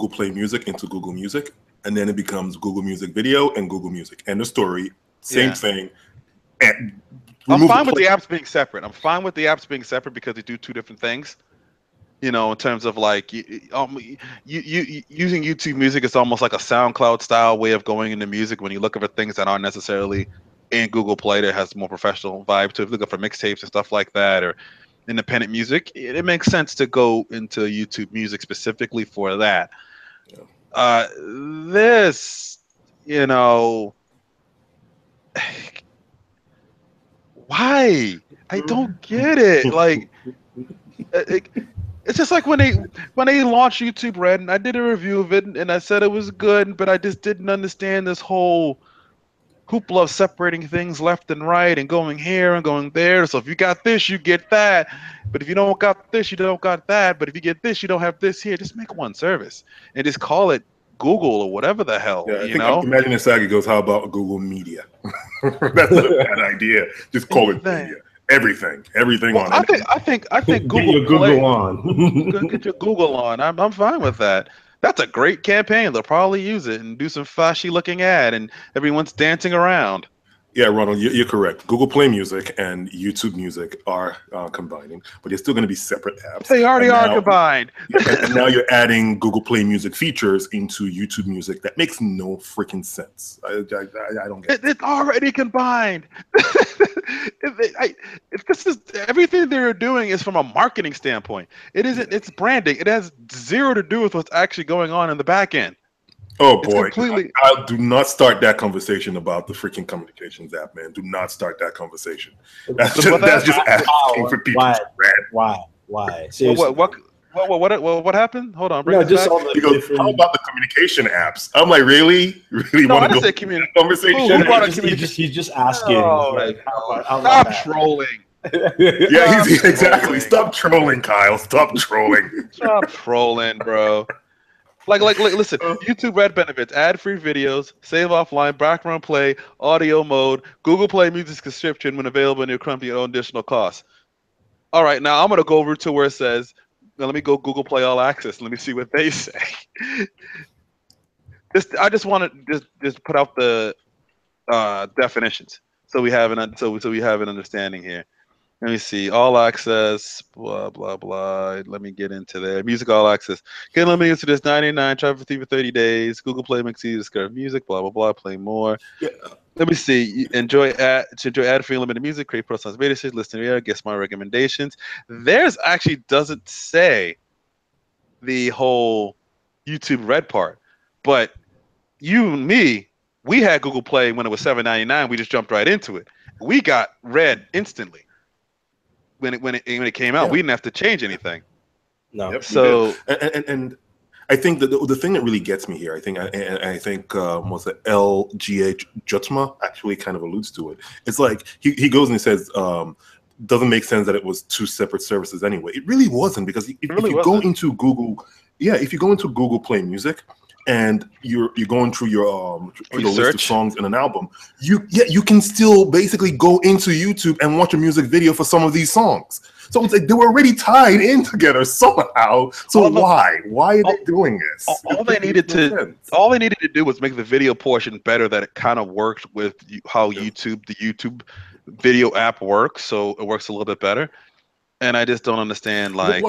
[SPEAKER 3] Play Music into Google Music, and then it becomes Google Music Video and Google Music. End of story. Same thing. And
[SPEAKER 2] I'm fine with the apps being separate. I'm fine with the apps being separate because they do two different things. You know, in terms of like using YouTube Music is almost like a SoundCloud style way of going into music when you look for things that aren't necessarily in Google Play that has more professional vibe to it. If you look for mixtapes and stuff like that or independent music, it makes sense to go into YouTube Music specifically for that. Yeah. This, you know, why? I don't get it. Like, it's just like when they launched YouTube Red, and I did a review of it, and I said it was good, but I just didn't understand this whole hoopla of separating things left and right and going here and going there. So if you got this, you get that. But if you don't got this, you don't got that. But if you get this, you don't have this here. Just make one service and just call it Google or whatever the hell.
[SPEAKER 3] Yeah, I think Imagine Sagi goes, how about Google Media? That's not a bad idea. Just call it Media. Everything
[SPEAKER 2] well,
[SPEAKER 3] on
[SPEAKER 2] it. I think Google
[SPEAKER 1] get your Google
[SPEAKER 2] Play,
[SPEAKER 1] on.
[SPEAKER 2] get your Google on. I'm fine with that. That's a great campaign. They'll probably use it and do some flashy looking ad, and everyone's dancing around.
[SPEAKER 3] Yeah, Ronald, you're correct. Google Play Music and YouTube Music are combining, but they're still going to be separate apps.
[SPEAKER 2] They already are combined.
[SPEAKER 3] And now you're adding Google Play Music features into YouTube Music. That makes no freaking sense. I don't get it.
[SPEAKER 2] It's already combined. If this is everything they're doing is from a marketing standpoint. It isn't. It's branding. It has zero to do with what's actually going on in the back end.
[SPEAKER 3] Oh boy! I do not start that conversation about the freaking communications app, man. Do not start that conversation. That's just asking for people to rant.
[SPEAKER 1] Why?
[SPEAKER 2] Seriously. What happened? Hold on.
[SPEAKER 3] No, just all how about the communication apps? I'm like, really want to go into conversation?
[SPEAKER 1] He's just asking.
[SPEAKER 2] Stop trolling.
[SPEAKER 3] Yeah, exactly. Stop trolling, Kyle. Stop trolling.
[SPEAKER 2] Stop trolling, bro. Like, listen, YouTube Red benefits, ad-free videos, save offline, background play, audio mode, Google Play Music subscription when available in your company at no additional cost. All right, now I'm going to go over to where it says, now let me go Google Play All Access. Let me see what they say. I just want to just put out the definitions so we have an we have an understanding here. Let me see. All access, blah, blah, blah. Let me get into there. Music all access. Get limited to this 99, try for 30 days. Google Play makes you discover music, blah, blah, blah. Play more. Yeah. Let me see. Enjoy ad-free limited music, create personalized video series, listen to guess my recommendations. Theirs actually doesn't say the whole YouTube Red part. But you and me, we had Google Play when it was $7.99. We just jumped right into it. We got Red instantly. When it came out, we didn't have to change anything.
[SPEAKER 1] No.
[SPEAKER 3] Yep, so and I think that the thing that really gets me here, I think was it LGH Jutma actually kind of alludes to it. It's like he goes and he says, doesn't make sense that it was two separate services anyway. It really wasn't, because if you go into Google, if you go into Google Play Music and you're going through your list of songs in an album, you can still basically go into YouTube and watch a music video for some of these songs. So it's like they were already tied in together somehow. So why are they doing this?
[SPEAKER 2] All they needed to do was make the video portion better, that it kind of worked with how the YouTube video app works, so it works a little bit better. And I just don't understand, like.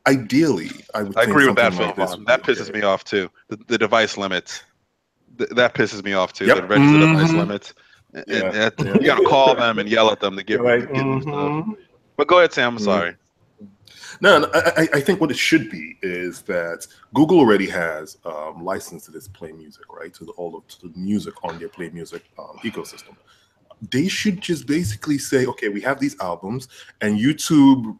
[SPEAKER 3] Ideally, I
[SPEAKER 2] agree with that, Philip. That pisses me off too. The device limits. That pisses me off too. The register device limits. You gotta call them and yell at them to get stuff. But go ahead, Sam. I'm sorry.
[SPEAKER 3] No, I think what it should be is that Google already has license to this Play Music, right? To the music on their Play Music ecosystem. They should just basically say, okay, we have these albums, and YouTube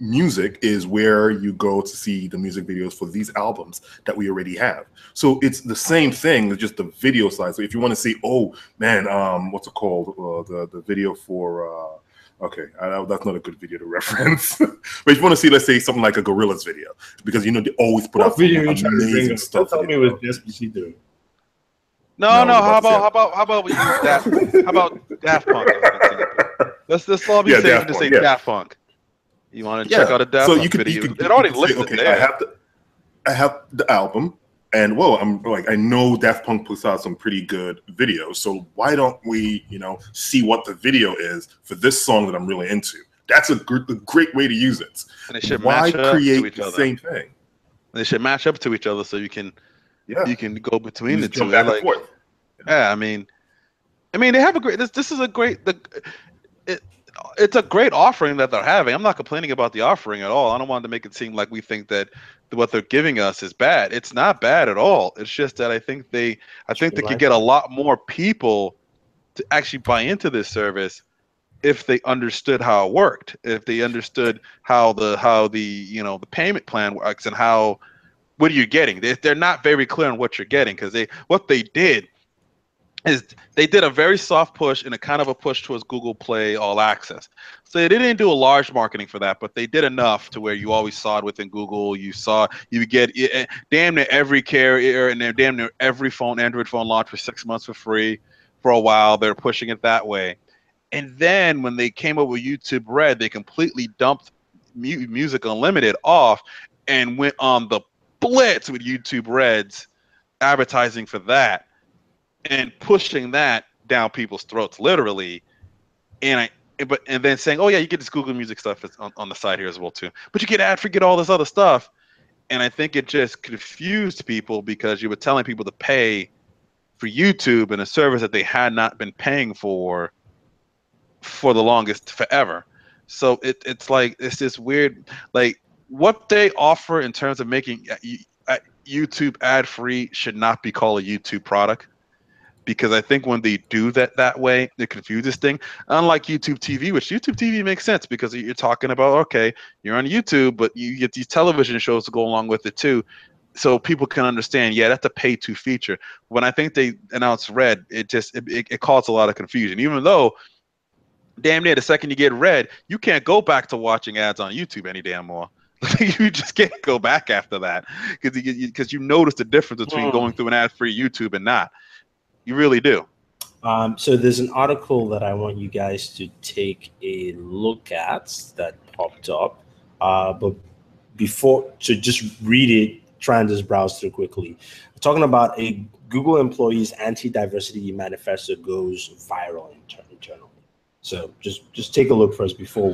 [SPEAKER 3] Music is where you go to see the music videos for these albums that we already have. So it's the same thing, it's just the video side. So if you want to see, oh man, what's it called? The video for okay, that's not a good video to reference. But if you want to see, let's say something like a Gorillaz video, because they always put out amazing stuff.
[SPEAKER 1] Tell me it was just PC.
[SPEAKER 2] No. How about we use Daft? How about Daft Punk? Let's all be safe to say Daft Punk. You want to check out a Daft Punk video? It already listed there.
[SPEAKER 3] I have the album, and I know Daft Punk puts out some pretty good videos. So why don't we, see what the video is for this song that I'm really into? That's a great way to use it.
[SPEAKER 2] And it should
[SPEAKER 3] Why
[SPEAKER 2] match up
[SPEAKER 3] create
[SPEAKER 2] to each
[SPEAKER 3] the
[SPEAKER 2] other.
[SPEAKER 3] same thing?
[SPEAKER 2] They should match up to each other so you can go between the two.
[SPEAKER 3] Back and forth.
[SPEAKER 2] Yeah, I mean, they have a great. This is a great. It's a great offering that they're having. I'm not complaining about the offering at all. I don't want to make it seem like we think that what they're giving us is bad. It's not bad at all. It's just that I think they could get a lot more people to actually buy into this service if they understood how it worked, if they understood how the the payment plan works and what are you getting. They're not very clear on what you're getting, because what they did is they did a very soft push and a kind of a push towards Google Play All Access. So they didn't do a large marketing for that, but they did enough to where you always saw it within Google. You get damn near every carrier and damn near every Android phone launched for 6 months for free for a while. They're pushing it that way. And then when they came up with YouTube Red, they completely dumped Music Unlimited off and went on the blitz with YouTube Red's advertising for that and pushing that down people's throats, literally. And then saying, oh yeah, you get this Google Music stuff on the side here as well too, but you get ad free, get all this other stuff. And I think it just confused people because you were telling people to pay for YouTube and a service that they had not been paying for the longest forever. So it's like, it's this weird, like, what they offer in terms of making YouTube ad free should not be called a YouTube product, because I think when they do that way, it confuses things. Unlike YouTube TV, which YouTube TV makes sense because you're talking about, okay, you're on YouTube, but you get these television shows to go along with it too, so people can understand. Yeah, that's a pay-to feature. When I think they announced Red, it caused a lot of confusion. Even though, damn near the second you get Red, you can't go back to watching ads on YouTube any damn more. You just can't go back after that because you notice the difference between going through an ad-free YouTube and not. You really do.
[SPEAKER 1] So there's an article that I want you guys to take a look at that popped up. But before, to just read it, try and just browse through quickly. We're talking about a Google employee's anti-diversity manifesto goes viral internally. So just take a look first before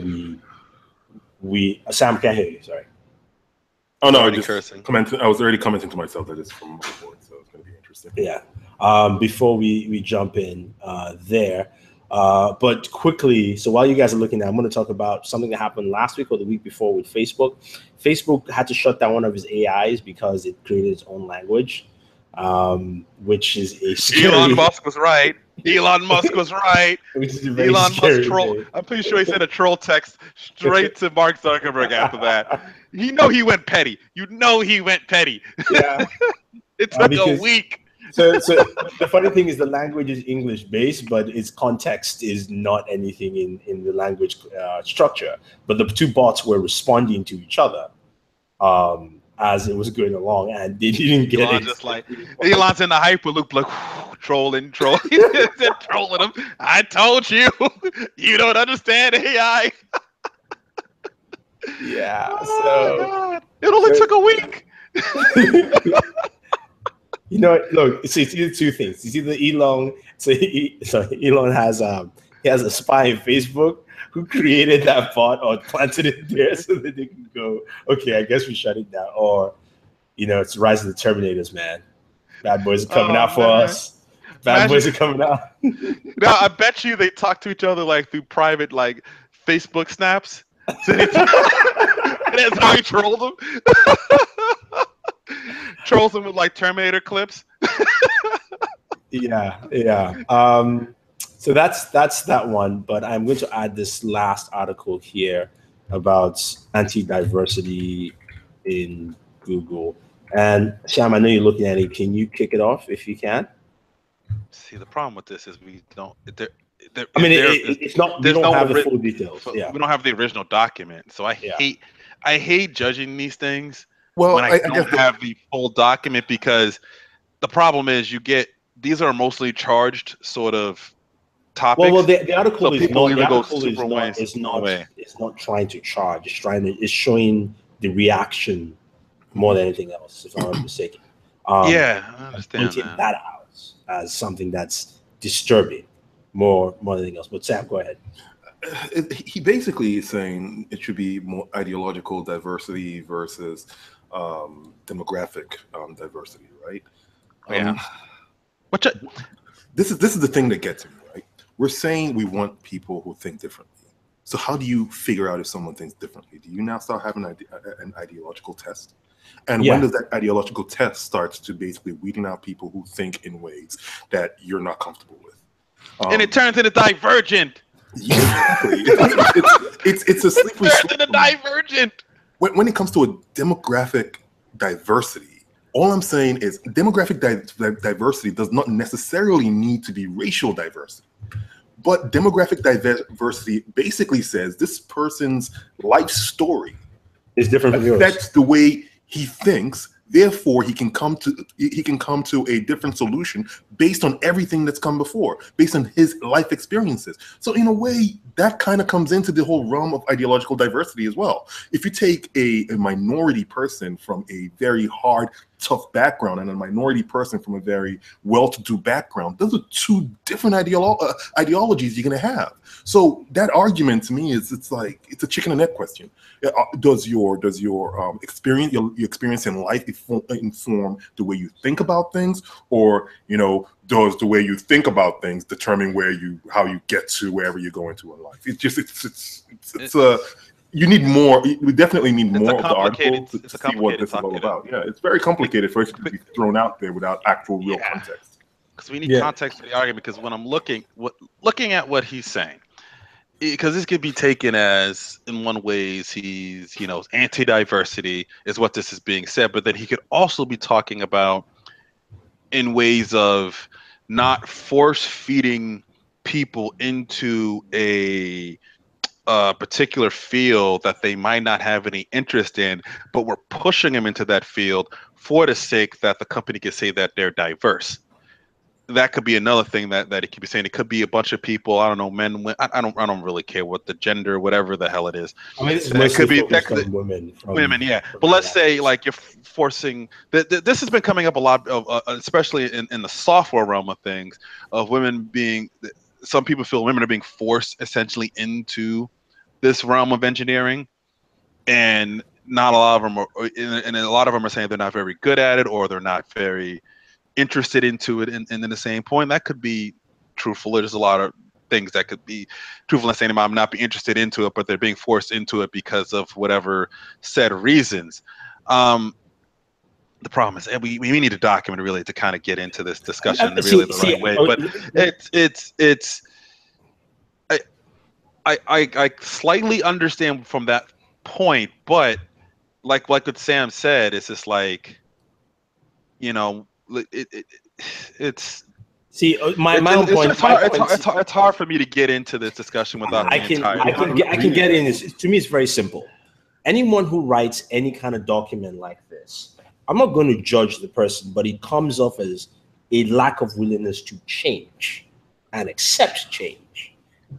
[SPEAKER 1] we Sam, can't hear you. Sorry.
[SPEAKER 3] Oh no, I was already commenting to myself that it's from my board, so it's going to be interesting.
[SPEAKER 1] Yeah. Before we jump in there, but quickly. So while you guys are looking at, I'm going to talk about something that happened last week or the week before with Facebook. Facebook had to shut down one of his AIs because it created its own language, which is a scary...
[SPEAKER 2] Elon Musk was right. Elon Musk was right.
[SPEAKER 1] Which is a very
[SPEAKER 2] Elon Musk troll.
[SPEAKER 1] thing.
[SPEAKER 2] I'm pretty sure he sent a troll text straight to Mark Zuckerberg after that. He went petty. He went petty.
[SPEAKER 1] Yeah.
[SPEAKER 2] It took a week.
[SPEAKER 1] So the funny thing is the language is English based, but its context is not anything in the language structure. But the two bots were responding to each other as it was going along, and they didn't get
[SPEAKER 2] Elon
[SPEAKER 1] it.
[SPEAKER 2] Just like Elon's in the hyperloop, like trolling. He's trolling him. I told you, you don't understand AI.
[SPEAKER 1] Yeah.
[SPEAKER 2] God. It only took a week.
[SPEAKER 1] Look, it's either two things. It's either Elon. Elon has he has a spy in Facebook who created that bot or planted it there so that they can go, okay, I guess we shut it down. Or, it's Rise of the Terminators, man. Bad boys are coming out for us. Boys are coming out.
[SPEAKER 2] Now, I bet you they talk to each other like through private, like Facebook snaps. So that's how he trolled them. Trolls them with like Terminator clips.
[SPEAKER 1] Yeah. So that's that one. But I'm going to add this last article here about anti-diversity in Google. And Sham, I know you're looking at it. Can you kick it off if you can?
[SPEAKER 2] See, the problem with this is we don't.
[SPEAKER 1] It's not. We don't have the full details. Yeah.
[SPEAKER 2] We don't have the original document, so I hate judging these things.
[SPEAKER 3] Well,
[SPEAKER 2] when I don't have the full document, because the problem is these are mostly charged sort of topics.
[SPEAKER 1] Well, the article is not. The article
[SPEAKER 2] is
[SPEAKER 1] not trying to charge. It's showing the reaction more than anything else, if I'm not mistaken.
[SPEAKER 2] Yeah, I understand
[SPEAKER 1] that out as something that's disturbing more than anything else. But Sam, go ahead.
[SPEAKER 3] He basically is saying it should be more ideological diversity versus demographic diversity, right? This is the thing that gets me, right? We're saying we want people who think differently. So how do you figure out if someone thinks differently? Do you now start having an ideological test? And when does that ideological test start to basically weeding out people who think in ways that you're not comfortable with?
[SPEAKER 2] And it turns into divergent.
[SPEAKER 3] Yeah, exactly. It's a slippery slope.
[SPEAKER 2] It's divergent.
[SPEAKER 3] When it comes to a demographic diversity, all I'm saying is demographic diversity does not necessarily need to be racial diversity. But demographic diversity basically says this person's life story
[SPEAKER 1] is different from yours.
[SPEAKER 3] That's the way he thinks. Therefore, he can come to a different solution based on everything that's come before, based on his life experiences. So in a way, that kind of comes into the whole realm of ideological diversity as well. If you take a minority person from a very hard, tough background and a minority person from a very well-to-do background, those are two different ideologies you're going to have. So that argument to me is it's a chicken and egg question. Does your experience your experience in life inform the way you think about things, or does the way you think about things determine how you get to wherever you're going to in life? You need more. We definitely need more of the article to see what this is all about. Yeah, it's very complicated for it to be thrown out there without actual real context.
[SPEAKER 2] Because we need context for the argument. Because when I'm looking at what he's saying, because this could be taken as, in one ways, he's anti-diversity is what this is being said, but then he could also be talking about in ways of not force feeding people into a particular field that they might not have any interest in, but we're pushing them into that field for the sake that the company can say that they're diverse. That could be another thing that it could be saying. It could be a bunch of people. I don't know, men. I don't really care what the gender, whatever the hell it is.
[SPEAKER 1] I mean, it could be on women.
[SPEAKER 2] Women, yeah. But let's say like you're forcing. This has been coming up a lot of, especially in the software realm of things, of women being. Some people feel women are being forced essentially into this realm of engineering, and not a lot of them are. And a lot of them are saying they're not very good at it, or they're not very interested into it, and in the same point that could be truthful. There's a lot of things that could be truthful in saying I'm not be interested into it, but they're being forced into it because of whatever said reasons. The problem is, and we need a document really to kind of get into this discussion really the right way. But I slightly understand from that point, but like what Sam said, it's just like, it's hard for me to get into this discussion without I
[SPEAKER 1] can get in this. To me, it's very simple. Anyone who writes any kind of document like this, I'm not going to judge the person, but it comes off as a lack of willingness to change and accept change.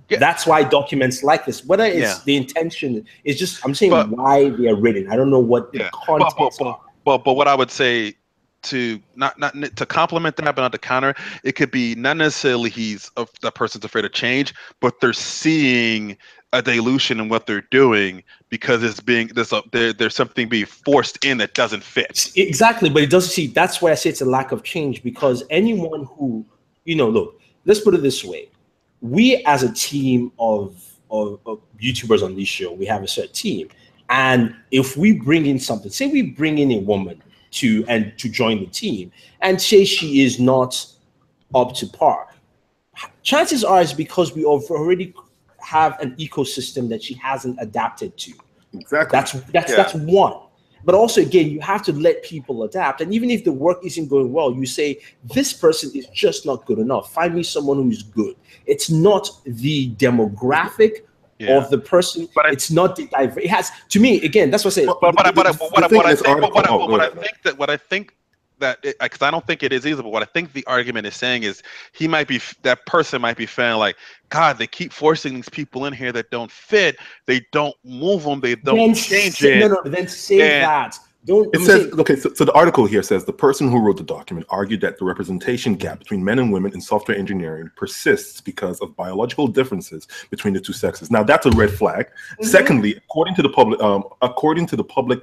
[SPEAKER 1] Yeah. That's why documents like this, whether it's the intention, it's just why they are written. I don't know what the context are.
[SPEAKER 2] But what I would say, to not to compliment that, but not to counter, it could be not necessarily that person's afraid of change, but they're seeing a dilution in what they're doing because there's something being forced in that doesn't fit.
[SPEAKER 1] Exactly, but it doesn't see. That's why I say it's a lack of change, because anyone who look, let's put it this way: we as a team of YouTubers on this show, we have a certain team, and if we bring in something, say we bring in a woman to join the team and say she is not up to par, chances are it's because we already have an ecosystem that she hasn't adapted to.
[SPEAKER 3] Exactly.
[SPEAKER 1] That's one. But also, again, you have to let people adapt. And even if the work isn't going well, you say, this person is just not good enough. Find me someone who is good. It's not the demographic of the person, but it's not the it has, to me, again, that's what I say.
[SPEAKER 2] What I think that, because I don't think it is either, but what I think the argument is saying is that person might be feeling like, God, they keep forcing these people in here that don't fit. They don't move them. They don't change it.
[SPEAKER 1] No, then say that.
[SPEAKER 3] It says, okay, so the article here says the person who wrote the document argued that the representation gap between men and women in software engineering persists because of biological differences between the two sexes. Now, that's a red flag. Secondly, according to the public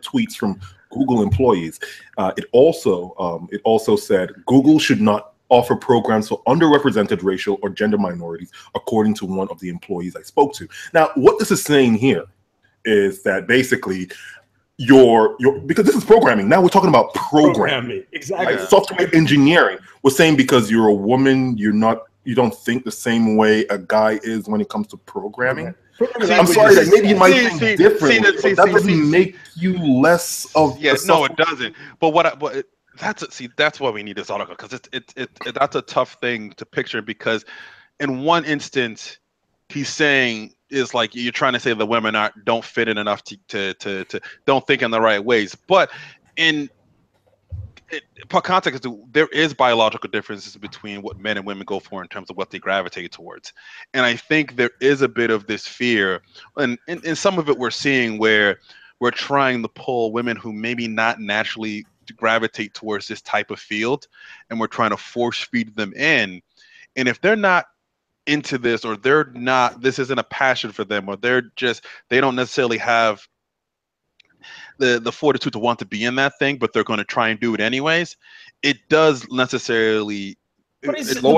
[SPEAKER 3] tweets from Google employees, it also said Google should not offer programs for underrepresented racial or gender minorities, according to one of the employees I spoke to. Now, what this is saying here is that basically because this is programming. Now we're talking about programming.
[SPEAKER 1] Exactly.
[SPEAKER 3] Like software engineering. We're saying because you're a woman, you don't think the same way a guy is when it comes to programming. I'm sorry that maybe you might think differently, but that doesn't make you less of.
[SPEAKER 2] Yes, no, it doesn't. But that's why we need this article, because that's a tough thing to picture, because in one instance he's saying is like you're trying to say the women don't fit in enough to don't think in the right ways, but in context, there is biological differences between what men and women go for in terms of what they gravitate towards, and I think there is a bit of this fear, and some of it we're seeing where we're trying to pull women who maybe not naturally gravitate towards this type of field, and we're trying to force feed them in, and if they're not into this, or this isn't a passion for them, or they don't necessarily have the fortitude to want to be in that thing, but they're going to try and do it anyways, it does necessarily. But whoa,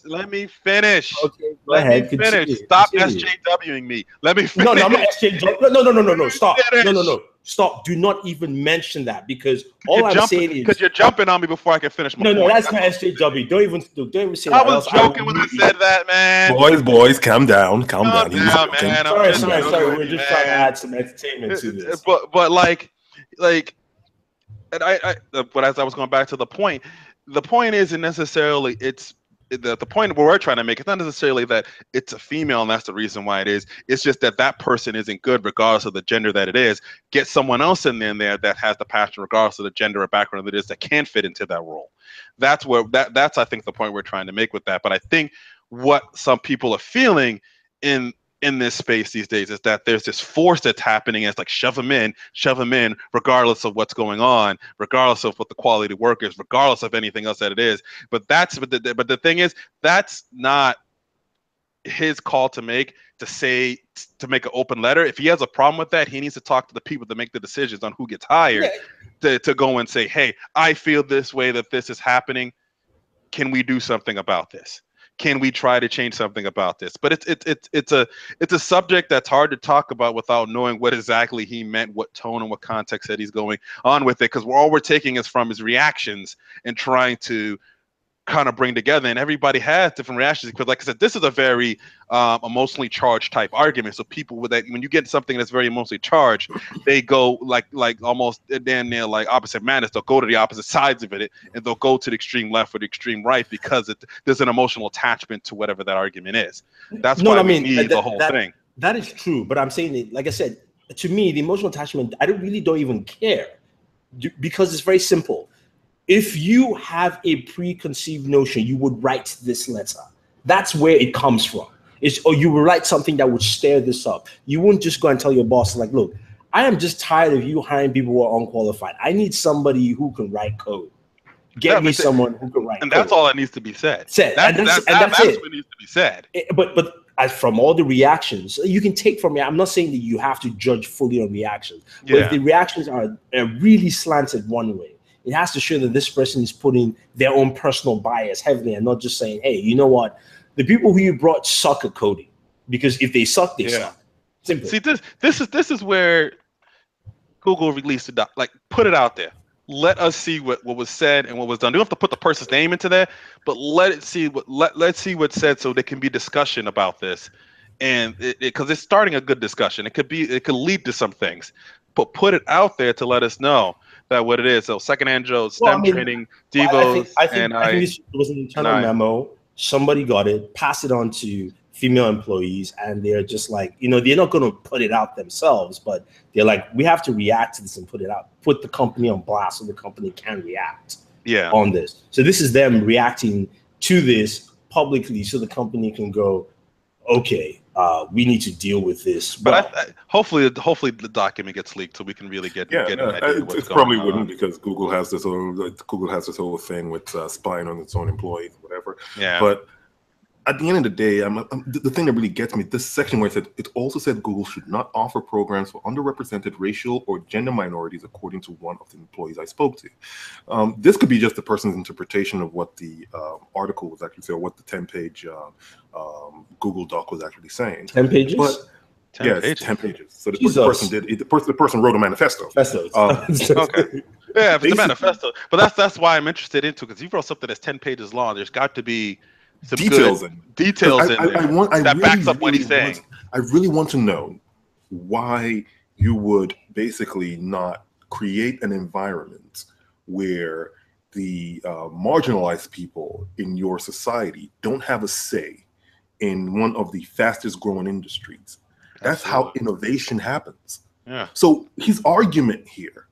[SPEAKER 2] let me finish.
[SPEAKER 1] Okay, go ahead. Continue.
[SPEAKER 2] Stop SJWing me. Let me finish.
[SPEAKER 1] No, I'm not SJW. No. Stop. No. Stop. Do not even mention that, because all I'm saying is
[SPEAKER 2] because you're jumping on me before I can finish my point.
[SPEAKER 1] No, that's not SJW. Don't even say that.
[SPEAKER 2] I was joking when I said that, man.
[SPEAKER 3] Boys, calm down. Calm down,
[SPEAKER 2] man.
[SPEAKER 1] Sorry. We're just trying to add some entertainment to this.
[SPEAKER 2] But but as I was going back to the point isn't necessarily the point where we're trying to make, it's not necessarily that it's a female and that's the reason why it is. It's just that person isn't good regardless of the gender that it is. Get someone else in there that has the passion regardless of the gender or background that it is, that can fit into that role. That's I think the point we're trying to make with that. But I think what some people are feeling in this space these days is that there's this force that's happening, and it's like shove them in regardless of what's going on, regardless of what the quality of work is, regardless of anything else that it is. But the thing is, that's not his call to make, to make an open letter. If he has a problem with that, he needs to talk to the people that make the decisions on who gets hired, to go and say, hey, I feel this way, that this is happening. Can we do something about this? Can we try to change something about this? But it's a subject that's hard to talk about without knowing what exactly he meant, what tone and what context that he's going on with it, because all we're taking is from his reactions and trying to kind of bring together, and everybody has different reactions, because like I said, this is a very emotionally charged type argument. So people with that, when you get something that's very emotionally charged, they go like almost damn near like opposite madness. They'll go to the opposite sides of it, and they'll go to the extreme left or the extreme right, because there's an emotional attachment to whatever that argument is. That's why we need the whole thing.
[SPEAKER 1] That is true, but I'm saying that, like I said, to me, the emotional attachment, I don't even care, because it's very simple. If you have a preconceived notion, you would write this letter. That's where it comes from. Or you would write something that would stir this up. You wouldn't just go and tell your boss, like, look, I am just tired of you hiring people who are unqualified. I need somebody who can write code. Get me someone who can write code.
[SPEAKER 2] And that's all that needs to be said.
[SPEAKER 1] That's
[SPEAKER 2] what needs to be said.
[SPEAKER 1] But as from all the reactions, you can take from it. I'm not saying that you have to judge fully on reactions. But if the reactions are really slanted one way, it has to show that this person is putting their own personal bias heavily, and not just saying, hey, you know what? The people who you brought suck at coding, because if they suck, they suck. Simple.
[SPEAKER 2] See, this is where Google released it, like put it out there. Let us see what was said and what was done. You don't have to put the person's name into there, but let's see what's said, so there can be discussion about this, and because it's starting a good discussion. It could lead to some things, but put it out there to let us know that what it is. So secondhand Joe, STEM training, Devos,
[SPEAKER 1] I think this was an internal memo. Somebody got it, passed it on to female employees, and they're just like, they're not going to put it out themselves, but they're like, we have to react to this and put it out, put the company on blast so the company can react on this. So this is them reacting to this publicly, so the company can go, okay, we need to deal with this.
[SPEAKER 2] But hopefully the document gets leaked so we can really get an idea of what's
[SPEAKER 3] it probably
[SPEAKER 2] going
[SPEAKER 3] wouldn't,
[SPEAKER 2] on.
[SPEAKER 3] because Google has this whole thing with spying on its own employees, whatever.
[SPEAKER 2] Yeah.
[SPEAKER 3] But at the end of the day, the thing that really gets me, this section where it also said Google should not offer programs for underrepresented racial or gender minorities, according to one of the employees I spoke to. This could be just the person's interpretation of what the article was actually saying, or what the 10-page Google Doc was actually saying.
[SPEAKER 1] 10 pages?
[SPEAKER 3] But,
[SPEAKER 2] 10 pages.
[SPEAKER 3] 10 pages. So the person wrote a manifesto.
[SPEAKER 2] Okay. Yeah, it's a manifesto. But that's why I'm interested into, because you wrote something that's 10 pages long. There's got to be some details in there that backs up what he's saying.
[SPEAKER 3] I really want to know why you would basically not create an environment where the marginalized people in your society don't have a say in one of the fastest growing industries. That's how innovation happens.
[SPEAKER 2] Yeah.
[SPEAKER 3] So his argument here,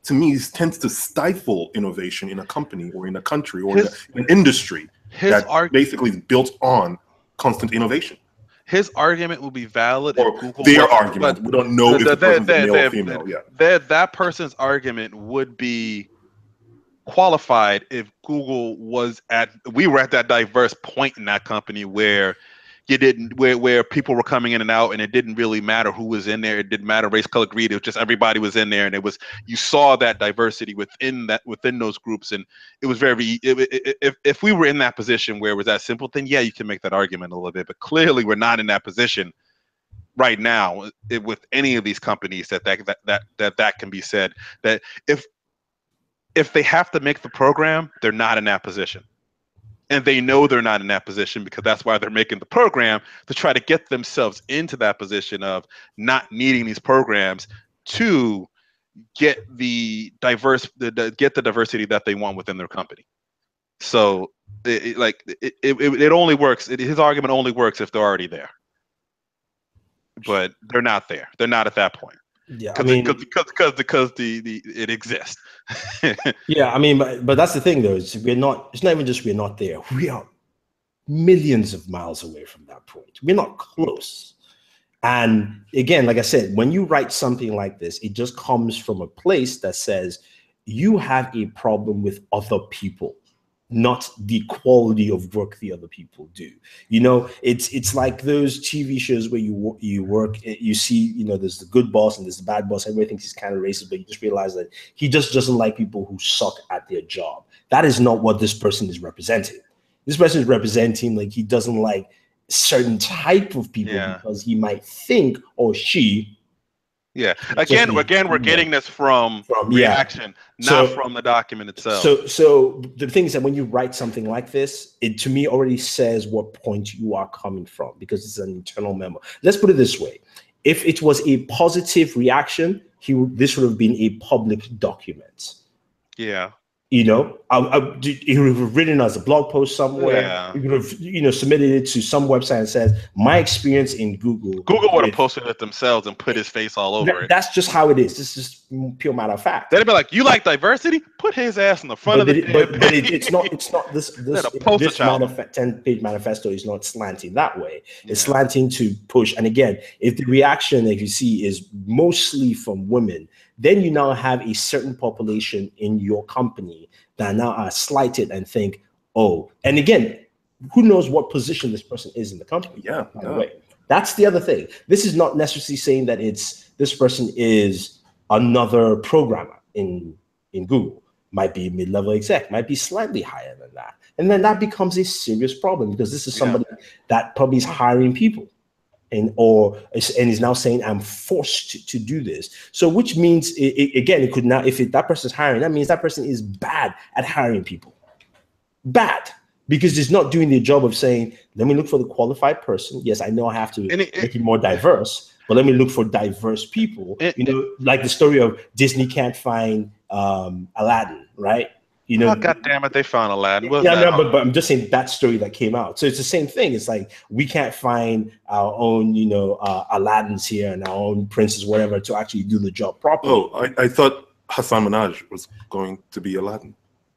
[SPEAKER 3] to me, tends to stifle innovation in a company or in a country or in an industry that basically is built on constant innovation.
[SPEAKER 2] His argument will be valid
[SPEAKER 3] or
[SPEAKER 2] if Google
[SPEAKER 3] their argument. We don't know if the person's male or female.
[SPEAKER 2] That person's argument would be qualified if Google we were at that diverse point in that company where where people were coming in and out, and it didn't really matter who was in there. It didn't matter race, color, creed. It was just everybody was in there, and you saw that diversity within those groups, and it was if we were in that position where it was that simple, then yeah, you can make that argument a little bit. But clearly, we're not in that position right now with any of these companies that can be said, that if they have to make the program, they're not in that position. And they know they're not in that position because that's why they're making the program, to try to get themselves into that position of not needing these programs to get the diversity that they want within their company. So it only works. His argument only works if they're already there, but they're not there. They're not at that point.
[SPEAKER 1] Yeah,
[SPEAKER 2] because it exists.
[SPEAKER 1] Yeah, I mean, but that's the thing, though. It's not even just we're not there. We are millions of miles away from that point. We're not close. And again, like I said, when you write something like this, it just comes from a place that says you have a problem with other people, not the quality of work the other people do. You know, it's like those TV shows where you work, you see, you know, there's the good boss and there's the bad boss. Everybody thinks he's kind of racist, but you just realize that he just doesn't like people who suck at their job. That is not what this person is representing. This person is representing, like, he doesn't like certain type of people because he might think, or she.
[SPEAKER 2] Yeah. Again, we're getting this from reaction, not from the document itself.
[SPEAKER 1] So the thing is that when you write something like this, it to me already says what point you are coming from, because it's an internal memo. Let's put it this way: if it was a positive reaction, this would have been a public document.
[SPEAKER 2] Yeah.
[SPEAKER 1] You know, he would have written as a blog post somewhere.
[SPEAKER 2] Yeah.
[SPEAKER 1] He would have, you know, submitted it to some website and said, my experience in Google.
[SPEAKER 2] Google would have posted it themselves and put his face all over it.
[SPEAKER 1] That's just how it is. This is just pure matter of fact.
[SPEAKER 2] They'd be like, you like diversity? Put his ass in the front of the
[SPEAKER 1] but it's not this 10-page manifesto is not slanting that way. It's slanting to push. And again, if the reaction that you see is mostly from women, then you now have a certain population in your company that now are slighted and think, oh, and again, who knows what position this person is in the company?
[SPEAKER 3] Yeah.
[SPEAKER 1] By the way, that's the other thing. This is not necessarily saying that this person is another programmer in Google. Might be mid-level exec, might be slightly higher than that. And then that becomes a serious problem, because this is somebody that probably is hiring people. And is now saying, I'm forced to do this. So which means, again, it could now, if that person's hiring, that means that person is bad at hiring people. Bad. Because it's not doing the job of saying, let me look for the qualified person. Yes, I know I have to make it more diverse, but let me look for diverse people. You know, like the story of Disney can't find Aladdin, right? You know,
[SPEAKER 2] God damn it, they found Aladdin.
[SPEAKER 1] But I'm just saying that story that came out. So it's the same thing. It's like, we can't find our own, you know, Aladdins here and our own princes, whatever, to actually do the job properly.
[SPEAKER 3] Oh, I thought Hassan Minaj was going to be Aladdin.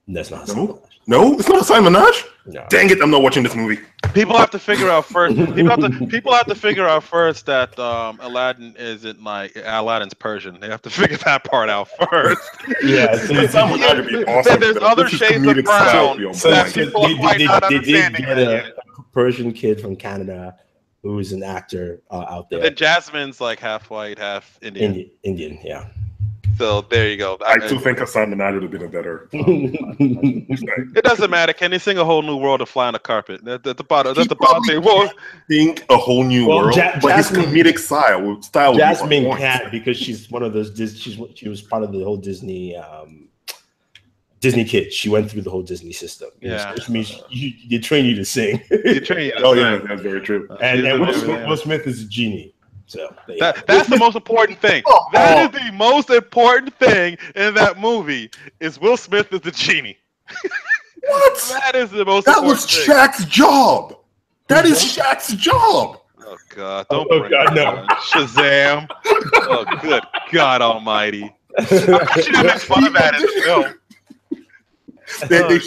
[SPEAKER 1] That's not
[SPEAKER 3] No, it's not Simon Nash.
[SPEAKER 1] No.
[SPEAKER 3] Dang it! I'm not watching this movie.
[SPEAKER 2] People have to figure out first. People have to figure out first that Aladdin isn't like Aladdin's Persian. They have to figure that part out first.
[SPEAKER 1] Yeah, so
[SPEAKER 3] Simon Nash would be awesome.
[SPEAKER 2] There's other shades of brown that people might not understand.
[SPEAKER 1] They did get a Persian kid from Canada who's an actor out there.
[SPEAKER 2] And then Jasmine's like half white, half Indian.
[SPEAKER 1] Indian, yeah.
[SPEAKER 2] So there you go.
[SPEAKER 3] I do think Simon Nash would have been a better.
[SPEAKER 2] It doesn't matter. Can he sing a whole new world or fly on the carpet? That's the bottom. That's the bottom thing.
[SPEAKER 3] Think a whole new world, but his comedic style.
[SPEAKER 1] Jasmine can't because she's one of those. She was part of the whole Disney kids. She went through the whole Disney system.
[SPEAKER 2] Yeah,
[SPEAKER 1] which means they train you to sing.
[SPEAKER 2] They train you to
[SPEAKER 3] sing.
[SPEAKER 2] yeah,
[SPEAKER 3] that's very true.
[SPEAKER 1] And Will Smith is a genie. So
[SPEAKER 2] that's the most important thing. That is the most important thing in that movie. Is Will Smith is the genie.
[SPEAKER 3] What?
[SPEAKER 2] That is the most.
[SPEAKER 3] That was Shaq's job. That is Shaq's job.
[SPEAKER 2] Oh God! Don't bring no. Shazam! Oh, good God Almighty! I should have made fun of that in the film.
[SPEAKER 3] They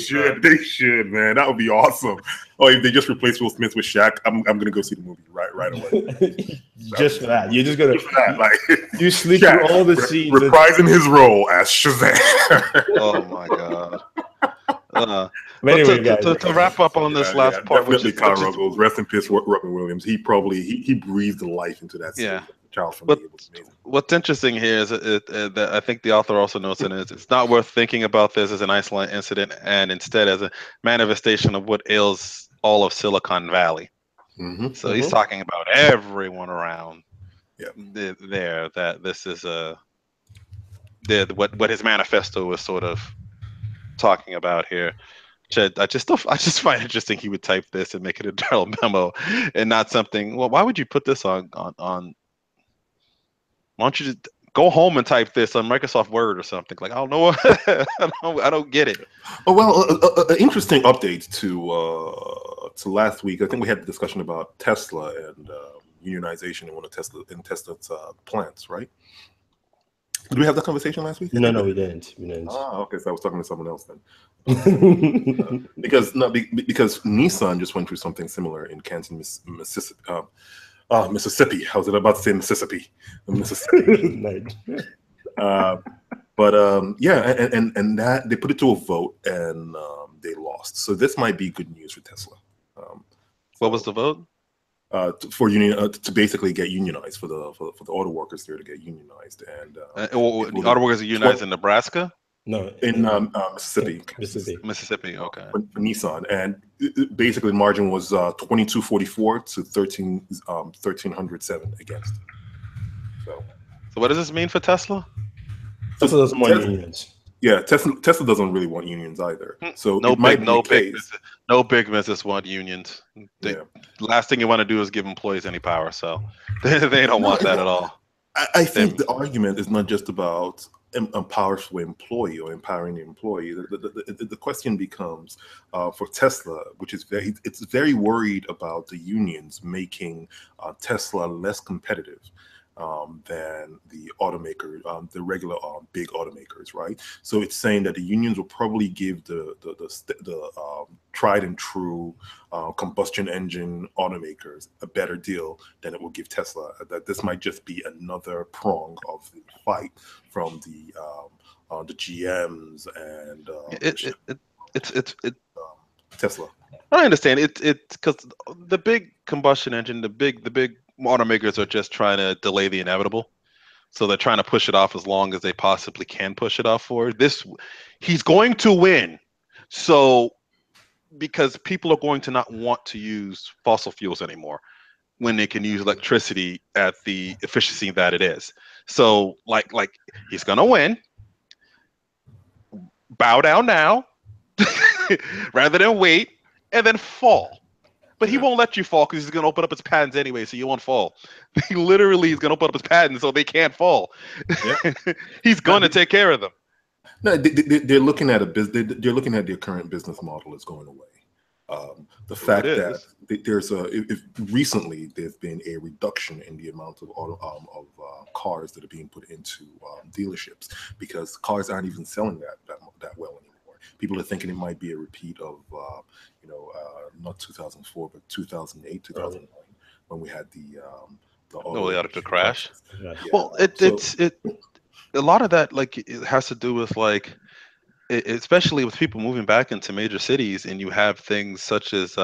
[SPEAKER 3] should, man. That would be awesome. Oh, if they just replace Will Smith with Shaq, I'm gonna go see the movie right away.
[SPEAKER 1] Just for that, you're just gonna you sleep
[SPEAKER 3] Shaq,
[SPEAKER 1] through all the scenes,
[SPEAKER 3] reprising his role as Shazam.
[SPEAKER 2] Oh my God!
[SPEAKER 1] But anyway,
[SPEAKER 2] to wrap up on this last part,
[SPEAKER 3] definitely Kyle Ruggles. Rest in peace, Robin Williams. He breathed life into that scene.
[SPEAKER 2] Yeah.
[SPEAKER 3] Child for
[SPEAKER 2] me.
[SPEAKER 3] It was amazing.
[SPEAKER 2] What's interesting here is that I think the author also notes in it, it's not worth thinking about this as an isolated incident and instead as a manifestation of what ails all of Silicon Valley.
[SPEAKER 3] Mm-hmm.
[SPEAKER 2] So he's talking about everyone around there, that this is what his manifesto was sort of talking about here. I just find it interesting he would type this and make it a journal memo and not something. Well, why would you put this on? Why don't you just go home and type this on Microsoft Word or something? Like, I don't know. I don't get it.
[SPEAKER 3] Oh, well, an interesting update to last week. I think we had a discussion about Tesla and unionization in one of Tesla's plants, right? Did we have that conversation last week?
[SPEAKER 1] No, we didn't.
[SPEAKER 3] Oh, okay. So I was talking to someone else then. Because Nissan just went through something similar in Canton, Mississippi. Mississippi. I was about to say Mississippi. But that they put it to a vote and they lost. So this might be good news for Tesla.
[SPEAKER 2] What was the vote?
[SPEAKER 3] For union to basically get unionized for the auto workers there to get unionized and
[SPEAKER 2] the auto workers are unionized in Nebraska.
[SPEAKER 1] No,
[SPEAKER 3] in Mississippi.
[SPEAKER 2] Mississippi. Okay.
[SPEAKER 3] For Nissan, and basically the margin was 2244 to 1307 against. So
[SPEAKER 2] what does this mean for Tesla?
[SPEAKER 1] Tesla doesn't want unions.
[SPEAKER 3] Yeah, Tesla doesn't really want unions either. So
[SPEAKER 2] no big business want unions. Last thing you want to do is give employees any power. So they don't want that at all.
[SPEAKER 3] I think the argument is not just about empowering the employee or empowering the employee. The question becomes for Tesla, which is it's very worried about the unions making Tesla less competitive than the automaker, the regular big automakers, right? So it's saying that the unions will probably give the tried and true combustion engine automakers a better deal than it will give Tesla. That this might just be another prong of the fight from the GMs and Tesla.
[SPEAKER 2] I understand it's because the big combustion engine, the big automakers are just trying to delay the inevitable. So they're trying to push it off as long as they possibly can push it off for this. He's going to win. So because people are going to not want to use fossil fuels anymore when they can use electricity at the efficiency that it is. So like he's going to win. Bow down now rather than wait and then fall. But he won't let you fall because he's going to open up his patents anyway, so you won't fall. He literally is going to open up his patents so they can't fall. Yeah. He's going to take care of them.
[SPEAKER 3] No, they're looking at they're looking at their current business model is going away. The fact that there's recently there's been a reduction in the amount of cars that are being put into dealerships because cars aren't even selling that well anymore. People are thinking it might be a repeat of, not 2004, but 2008, 2009, when we had the
[SPEAKER 2] crash.
[SPEAKER 3] Yeah.
[SPEAKER 2] Well, it's a lot of that, like, it has to do with, like, especially with people moving back into major cities, and you have things such as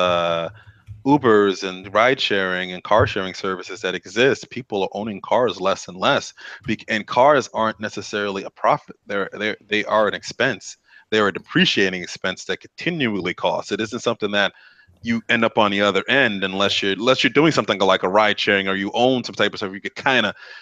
[SPEAKER 2] Ubers and ride sharing and car sharing services that exist. People are owning cars less and less, and cars aren't necessarily a profit. They are an expense. They are a depreciating expense that continually costs. It isn't something that you end up on the other end unless you're doing something like a ride sharing, or you own some type of stuff. You could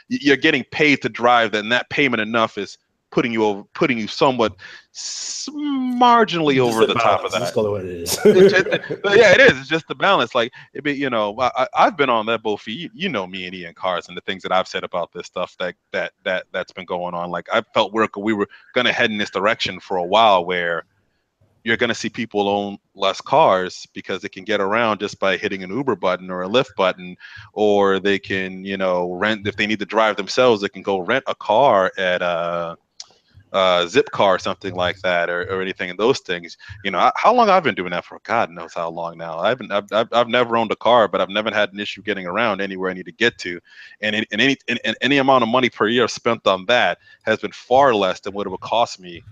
[SPEAKER 2] you're getting paid to drive, and that payment enough is putting you somewhat marginally over the top of that.
[SPEAKER 1] Let's call it what it is.
[SPEAKER 2] Yeah, it is. It's just the balance. Like, I've been on that boat for you know me and Ian Cars, and the things that I've said about this stuff that's been going on. Like, I felt we were gonna head in this direction for a while, where you're going to see people own less cars because they can get around just by hitting an Uber button or a Lyft button, or they can, rent. If they need to drive themselves, they can go rent a car at Zip Car or something like that, or anything of those things. How long I've been doing that for? God knows how long now. I've never owned a car, but I've never had an issue getting around anywhere I need to get to, and any amount of money per year spent on that has been far less than what it would cost me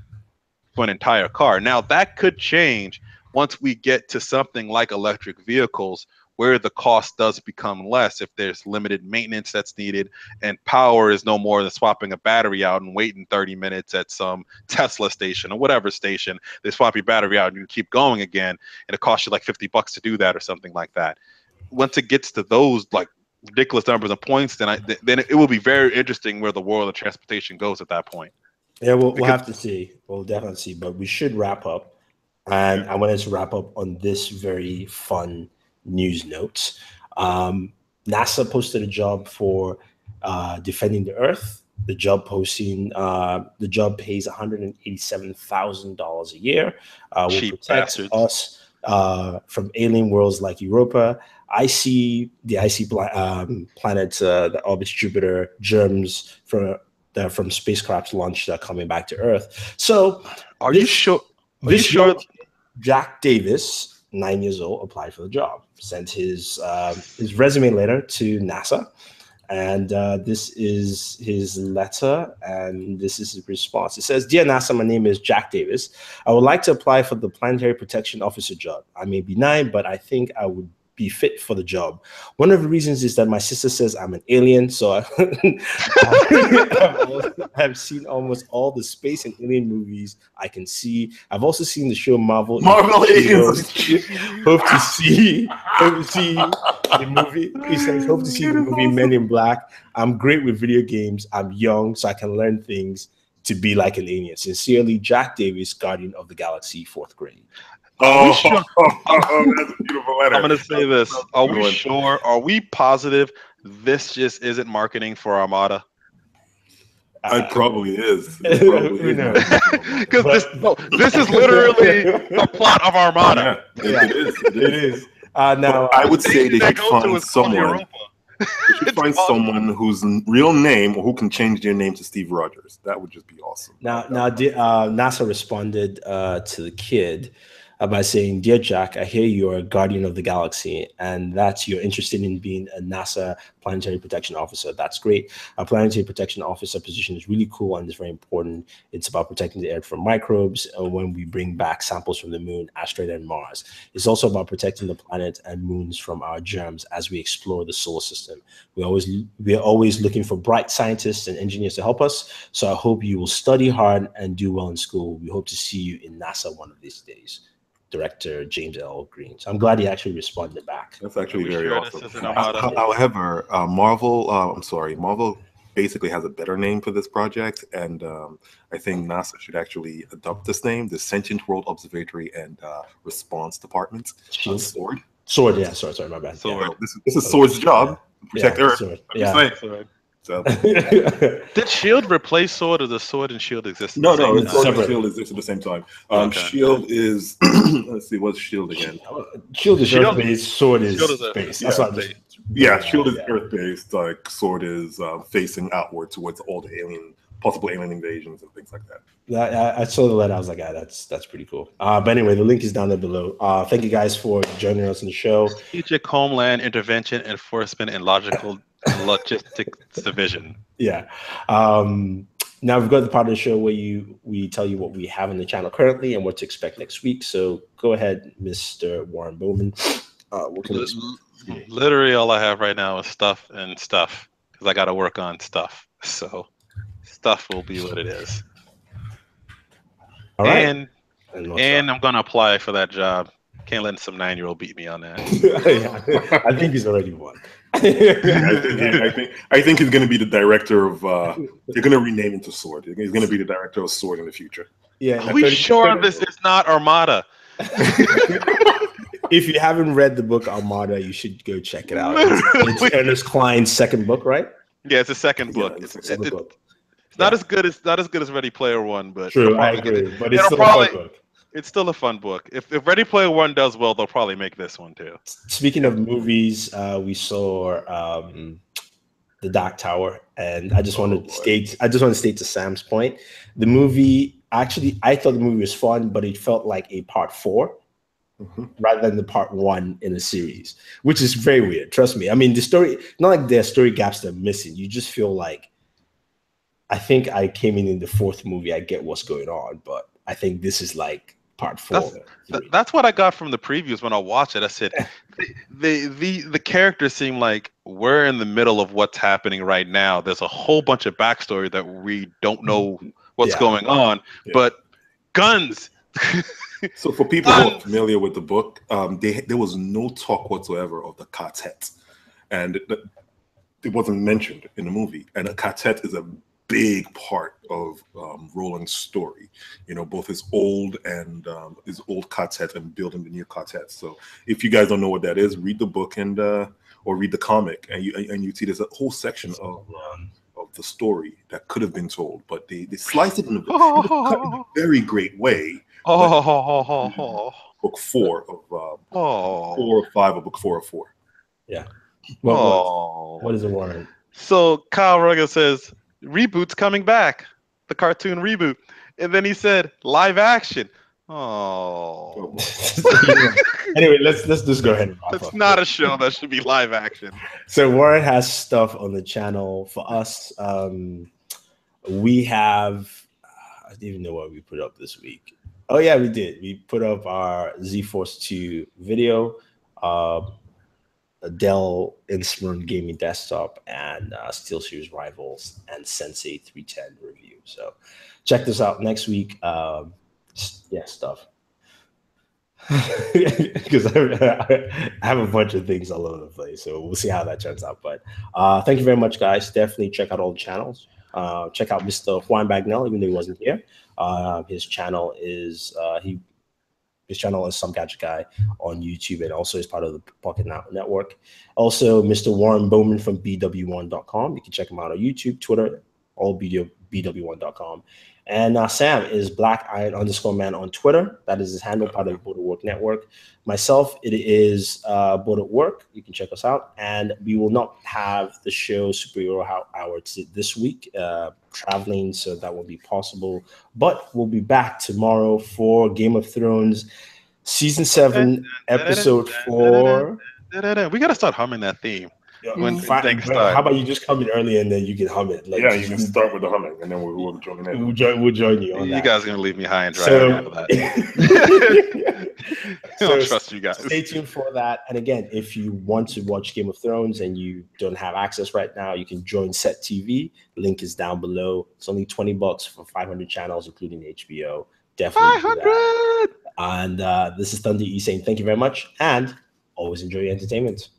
[SPEAKER 2] for an entire car. Now, that could change once we get to something like electric vehicles, where the cost does become less if there's limited maintenance that's needed, and power is no more than swapping a battery out and waiting 30 minutes at some Tesla station or whatever station. They swap your battery out and you keep going again, and it costs you like $50 to do that or something like that. Once it gets to those like ridiculous numbers and points, then it will be very interesting where the world of transportation goes at that point.
[SPEAKER 1] Yeah, we'll have to see. We'll definitely see, but we should wrap up. And I wanted to wrap up on this very fun news note. NASA posted a job for defending the Earth. The job pays $187,000 a year. Will protect us from alien worlds like Europa, the icy planet that orbits Jupiter, germs from spacecraft launched coming back to Earth. So,
[SPEAKER 2] are you sure?
[SPEAKER 1] Jack Davis, 9 years old, applied for the job. Sent his resume letter to NASA, and this is his letter, and this is his response. It says, "Dear NASA, my name is Jack Davis. I would like to apply for the Planetary Protection Officer job. I may be 9, but I think I would be fit for the job. One of the reasons is that my sister says I'm an alien, so I've seen almost all the space and alien movies I can see. I've also seen the show Marvel Aliens. Hope to see the movie. He says, hope to see the movie Men in Black. I'm great with video games. I'm young, so I can learn things to be like an alien. Sincerely, Jack Davis, Guardian of the Galaxy, 4th grade."
[SPEAKER 2] That's a
[SPEAKER 3] beautiful letter.
[SPEAKER 2] I'm going to say this. Are we sure? Are we positive this just isn't marketing for Armada?
[SPEAKER 3] It probably is.
[SPEAKER 2] Because this is literally the plot of Armada.
[SPEAKER 3] Yeah, it is.
[SPEAKER 1] Now,
[SPEAKER 3] I would say they should find someone. They should find someone whose real name, or who can change their name to Steve Rogers. That would just be awesome.
[SPEAKER 1] Now, NASA responded to the kid by saying, "Dear Jack, I hear you're a guardian of the galaxy and that you're interested in being a NASA planetary protection officer. That's great. A planetary protection officer position is really cool and it's very important. It's about protecting the Earth from microbes when we bring back samples from the moon, asteroid, and Mars. It's also about protecting the planet and moons from our germs as we explore the solar system. We're always looking for bright scientists and engineers to help us. So I hope you will study hard and do well in school. We hope to see you in NASA one of these days. Director James L. Green." So I'm glad he actually responded back.
[SPEAKER 3] That's actually very awesome. However, Marvel basically has a better name for this project, and I think NASA should actually adopt this name, the Sentient World Observatory and Response Department. Sword.
[SPEAKER 1] Sorry, my bad.
[SPEAKER 3] Sword. Yeah. This is Sword's job to protect Earth.
[SPEAKER 1] Sword.
[SPEAKER 3] So.
[SPEAKER 2] Did SHIELD replace Sword, or does Sword and SHIELD exist?
[SPEAKER 3] No, Sword and SHIELD exist at the same time. SHIELD is let's see, what's SHIELD again?
[SPEAKER 1] SHIELD is Earth-based, Sword is space. SHIELD is
[SPEAKER 3] Earth-based. Like Sword is facing outward towards all the alien possible alien invasions and things like that.
[SPEAKER 1] I saw the letter. I was like, that's pretty cool. But anyway, the link is down there below. Thank you guys for joining us on the show.
[SPEAKER 2] Strategic Homeland Intervention, Enforcement, and Logistics Division.
[SPEAKER 1] Yeah. Now we've got the part of the show where we tell you what we have on the channel currently and what to expect next week. So go ahead, Mr. Warren Bowman. What can we
[SPEAKER 2] Literally all I have right now is stuff because I got to work on stuff. So stuff will be what it is.
[SPEAKER 1] All right.
[SPEAKER 2] And I'm going to apply for that job. Can't let some 9-year-old beat me on that.
[SPEAKER 1] Yeah, I think he's already won.
[SPEAKER 3] I think he's going to be the director of. They're going to rename him to Sword. He's going to be the director of Sword in the future.
[SPEAKER 1] Yeah.
[SPEAKER 2] Are we sure this is not Armada?
[SPEAKER 1] If you haven't read the book Armada, you should go check it out. It's Ernest Cline's second book, right?
[SPEAKER 2] Yeah, it's a second book.
[SPEAKER 1] Yeah, it's
[SPEAKER 2] not as good as Ready Player One, but
[SPEAKER 1] true, I agree. But it's still a fun book.
[SPEAKER 2] It's still a fun book. If Ready Player One does well, they'll probably make this one too.
[SPEAKER 1] Speaking of movies, we saw The Dark Tower, and I just want to state to Sam's point, the movie actually, I thought the movie was fun, but it felt like a part 4 rather than the part 1 in a series, which is very weird. Trust me. I mean, the story, not like there are story gaps that are missing. You just feel like, I think I came in the 4th movie. I get what's going on, but I think this is like part 4.
[SPEAKER 2] That's what I got from the previews when I watched it. I said, the characters seem like we're in the middle of what's happening right now. There's a whole bunch of backstory that we don't know what's going on, but guns.
[SPEAKER 3] So for people who are familiar with the book, there was no talk whatsoever of the quartet, and it wasn't mentioned in the movie. And a quartet is a big part of Roland's story, you know, both his old quartet and building the new quartet. So if you guys don't know what that is, read the book and or read the comic, and you see there's a whole section of the story that could have been told, but they sliced it in a very great way. Book 4 of 4 or 5 of book 4 of 4.
[SPEAKER 1] Yeah. What is it, Warren?
[SPEAKER 2] So Kyle Rugger says reboot's coming back, the cartoon reboot, and then he said live action. Oh.
[SPEAKER 1] Anyway, let's just go ahead and wrap
[SPEAKER 2] It's
[SPEAKER 1] up.
[SPEAKER 2] not a show that should be live action.
[SPEAKER 1] So Warren has stuff on the channel for us. We have, I don't even know what we put up this week. Oh yeah, we did. We put up our Z-Force 2 video, a Dell Inspiron gaming desktop, and SteelSeries Rivals and Sensei 310 review. So check this out next week. Stuff. Because I have a bunch of things all over the place, so we'll see how that turns out. But thank you very much, guys. Definitely check out all the channels. Check out Mr. Juan Bagnell, even though he wasn't here. His channel is Some Gadget Guy on YouTube, and also is part of the Pocket Network. Also, Mr. Warren Bowman from BW1.com. You can check him out on YouTube, Twitter, all BW1.com. And Sam is BlackIron_man on Twitter. That is his handle, part of the Booredatwork network. Myself, it is Booredatwork. You can check us out. And we will not have the show Superhero Hour this week, traveling, so that won't be possible. But we'll be back tomorrow for Game of Thrones Season 7, Episode 4.
[SPEAKER 2] We got to start humming that theme.
[SPEAKER 1] When things start. How about you just come in early and then you can hum it? Like,
[SPEAKER 3] yeah, you can start with the humming, and then we'll join in.
[SPEAKER 1] We'll join you on that.
[SPEAKER 2] You guys are gonna leave me high and dry after that. I don't trust you guys.
[SPEAKER 1] Stay tuned for that. And again, if you want to watch Game of Thrones and you don't have access right now, you can join Set TV. Link is down below. It's only $20 for 500 channels, including HBO. Definitely 500. And this is Thunder E saying thank you very much, and always enjoy your entertainment.